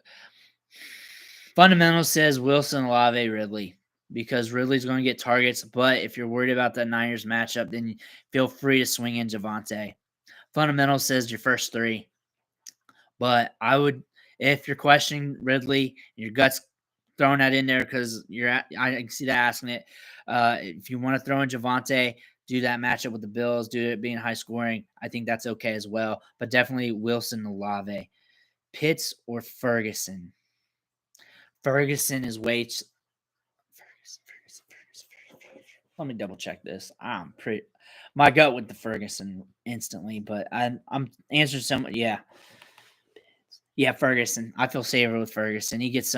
Fundamental says Wilson, Olave, Ridley, because Ridley's going to get targets. But if you're worried about that Niners matchup, then feel free to swing in Javonte. Fundamental says your first 3. But I would, if you're questioning Ridley, your gut's throwing that in there because I can see that asking it. If you want to throw in Javonte, do that matchup with the Bills, do it being high scoring. I think that's okay as well. But definitely Wilson, Olave. Pitts or Ferguson? Ferguson is way. Ferguson. Let me double check this. My gut went to Ferguson instantly, but I'm answering some. Yeah, Ferguson. I feel safer with Ferguson. He's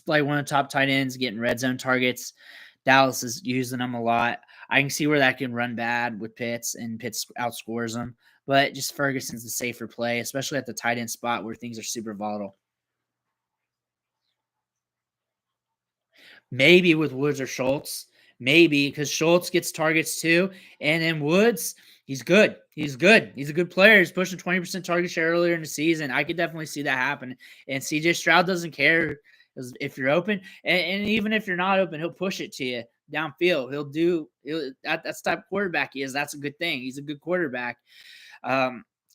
like one of the top tight ends, getting red zone targets. Dallas is using him a lot. I can see where that can run bad with Pitts, and Pitts outscores him. But just Ferguson's the safer play, especially at the tight end spot where things are super volatile. Maybe with Woods or Schultz. Maybe because Schultz gets targets too. And then Woods, he's good. He's good. He's a good player. He's pushing 20% target share earlier in the season. I could definitely see that happen. And CJ Stroud doesn't care if you're open. And even if you're not open, he'll push it to you downfield. That's the type of quarterback he is. That's a good thing. He's a good quarterback.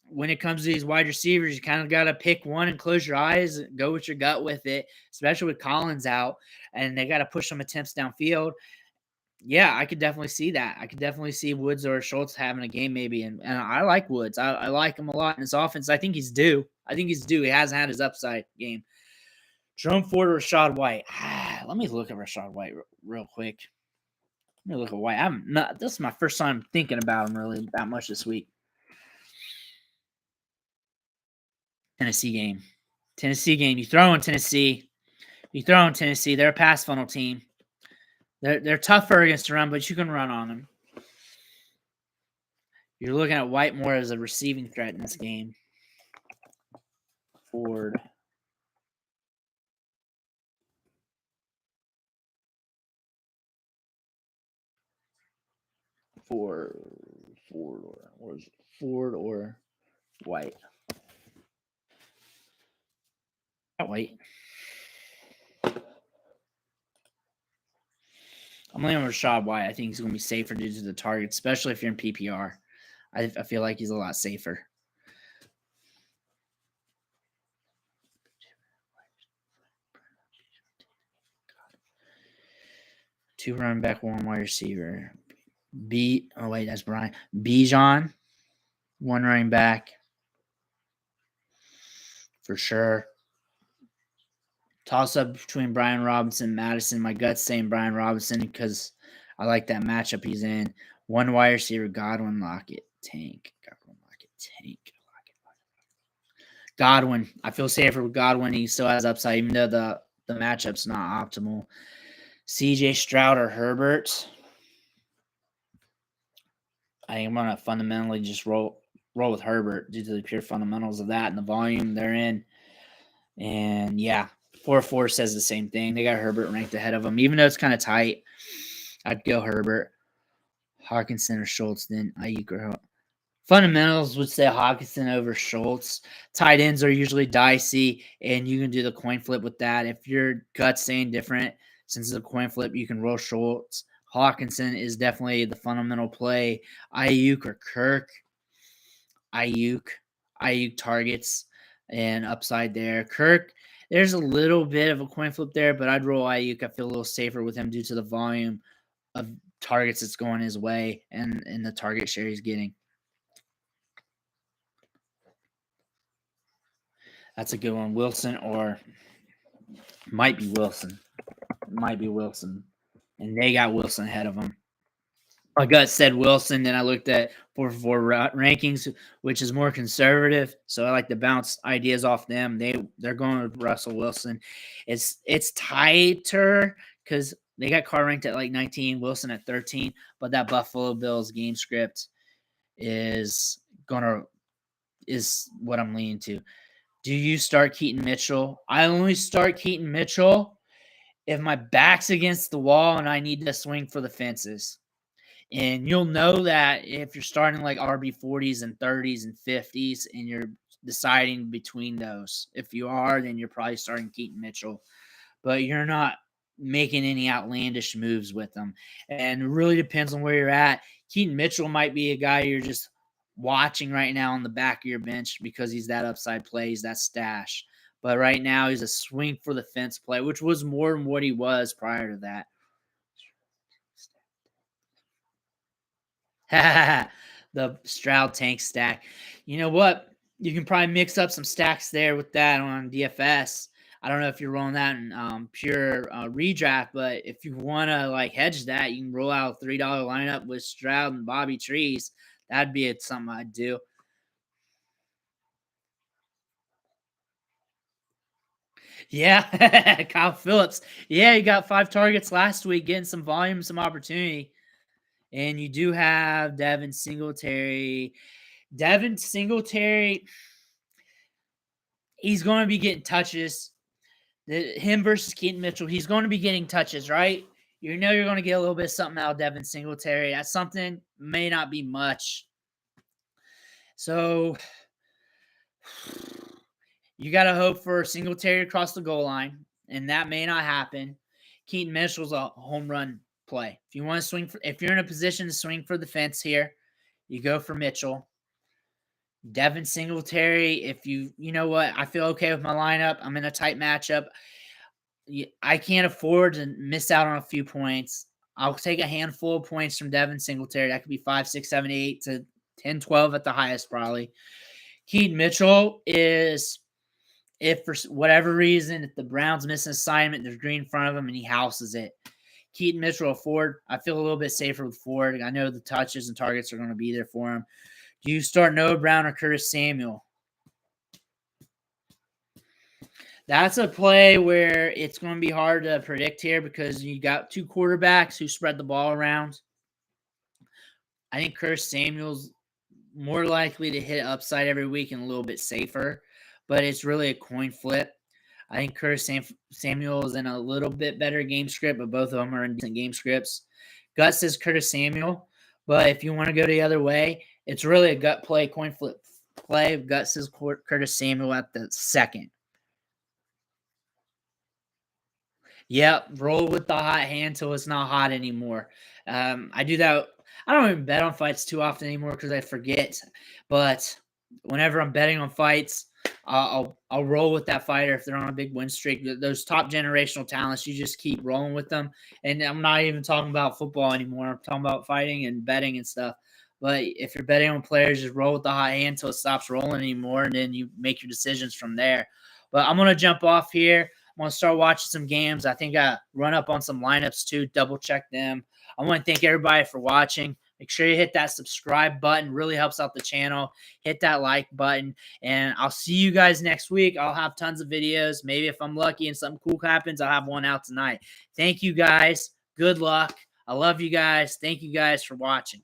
When it comes to these wide receivers, you kind of got to pick one and close your eyes and go with your gut with it, especially with Collins out, and they got to push some attempts downfield. Yeah, I could definitely see that. I could definitely see Woods or Schultz having a game maybe, and I like Woods. I like him a lot in his offense. I think he's due. He hasn't had his upside game. Jerome Ford or Rashad White? Let me look at Rashad White real quick. Let me look at White. This is my first time thinking about him really that much this week. Tennessee game. You throw in Tennessee. They're a pass funnel team. They're tougher against the run, but you can run on them. You're looking at White more as a receiving threat in this game. Ford. Ford or White? White. I'm leaning on Rashad White. I think he's going to be safer due to the target, especially if you're in PPR. I feel like he's a lot safer. Two running back, one wide receiver. That's Brian. Bijan, one running back. For sure. Toss up between Brian Robinson and Madison. My gut's saying Brian Robinson because I like that matchup he's in. One wide receiver, Godwin, Lockett, Tank. Godwin. I feel safer with Godwin. He still has upside, even though the matchup's not optimal. CJ Stroud or Herbert. I think I'm going to fundamentally just roll with Herbert due to the pure fundamentals of that and the volume they're in. And yeah, 4-4 says the same thing. They got Herbert ranked ahead of him, even though it's kind of tight. I'd go Herbert, Hawkinson, or Schultz. Then Ayuk or fundamentals would say Hawkinson over Schultz. Tight ends are usually dicey, and you can do the coin flip with that. If your gut's saying different, since it's a coin flip, you can roll Schultz. Hawkinson is definitely the fundamental play. Ayuk or Kirk. Ayuk targets and upside there. Kirk, there's a little bit of a coin flip there, but I'd roll Ayuk. I feel a little safer with him due to the volume of targets that's going his way and the target share he's getting. That's a good one. Wilson or might be Wilson. Might be Wilson. And they got Wilson ahead of him. My gut said Wilson. Then I looked at 4-4 rankings, which is more conservative. So I like to bounce ideas off them. They're going with Russell Wilson. It's tighter because they got Carr ranked at like 19, Wilson at 13. But that Buffalo Bills game script is what I'm leaning to. Do you start Keaton Mitchell? I only start Keaton Mitchell if my back's against the wall and I need to swing for the fences. And you'll know that if you're starting like RB 40s and 30s and 50s and you're deciding between those. If you are, then you're probably starting Keaton Mitchell. But you're not making any outlandish moves with them. And it really depends on where you're at. Keaton Mitchell might be a guy you're just watching right now on the back of your bench because he's that upside play, he's that stash. But right now he's a swing for the fence play, which was more than what he was prior to that. The Stroud tank stack. You know what? You can probably mix up some stacks there with that on DFS. I don't know if you're rolling that in pure redraft, but if you want to like hedge that, you can roll out a $3 lineup with Stroud and Bobby Trees. That'd be something I'd do. Yeah, Kyle Phillips. Yeah, he got 5 targets last week, getting some volume, some opportunity. And you do have Devin Singletary. Devin Singletary, he's going to be getting touches. Him versus Keaton Mitchell, he's going to be getting touches, right? You know you're going to get a little bit of something out of Devin Singletary. That's something, may not be much. So you got to hope for Singletary across the goal line, and that may not happen. Keaton Mitchell's a home run play. If you want to swing if you're in a position to swing for the fence here, you go for Mitchell. Devin Singletary, if you know what, I feel okay with my lineup. I'm in a tight matchup. I can't afford to miss out on a few points. I'll take a handful of points from Devin Singletary. That could be 5, 6, 7, 8 to 10, 12 at the highest, probably. Keaton Mitchell is, if for whatever reason, if the Browns miss an assignment, there's green in front of him and he houses it. Keaton Mitchell, Ford, I feel a little bit safer with Ford. I know the touches and targets are going to be there for him. Do you start Noah Brown or Curtis Samuel? That's a play where it's going to be hard to predict here because you got 2 quarterbacks who spread the ball around. I think Curtis Samuel's more likely to hit upside every week and a little bit safer, but it's really a coin flip. I think Curtis Samuel is in a little bit better game script, but both of them are in decent game scripts. Gut says Curtis Samuel, but if you want to go the other way, it's really a gut play, coin flip play. Gut says Curtis Samuel at the second. Yep, roll with the hot hand until it's not hot anymore. I do that. I don't even bet on fights too often anymore because I forget. But whenever I'm betting on fights, I'll roll with that fighter if they're on a big win streak. Those top generational talents, you just keep rolling with them. And I'm not even talking about football anymore. I'm talking about fighting and betting and stuff. But if you're betting on players, just roll with the hot hand until it stops rolling anymore, and then you make your decisions from there. But I'm going to jump off here. I'm going to start watching some games. I think I run up on some lineups too, double check them. I want to thank everybody for watching. Make sure you hit that subscribe button. Really helps out the channel. Hit that like button. And I'll see you guys next week. I'll have tons of videos. Maybe if I'm lucky and something cool happens, I'll have one out tonight. Thank you guys. Good luck. I love you guys. Thank you guys for watching.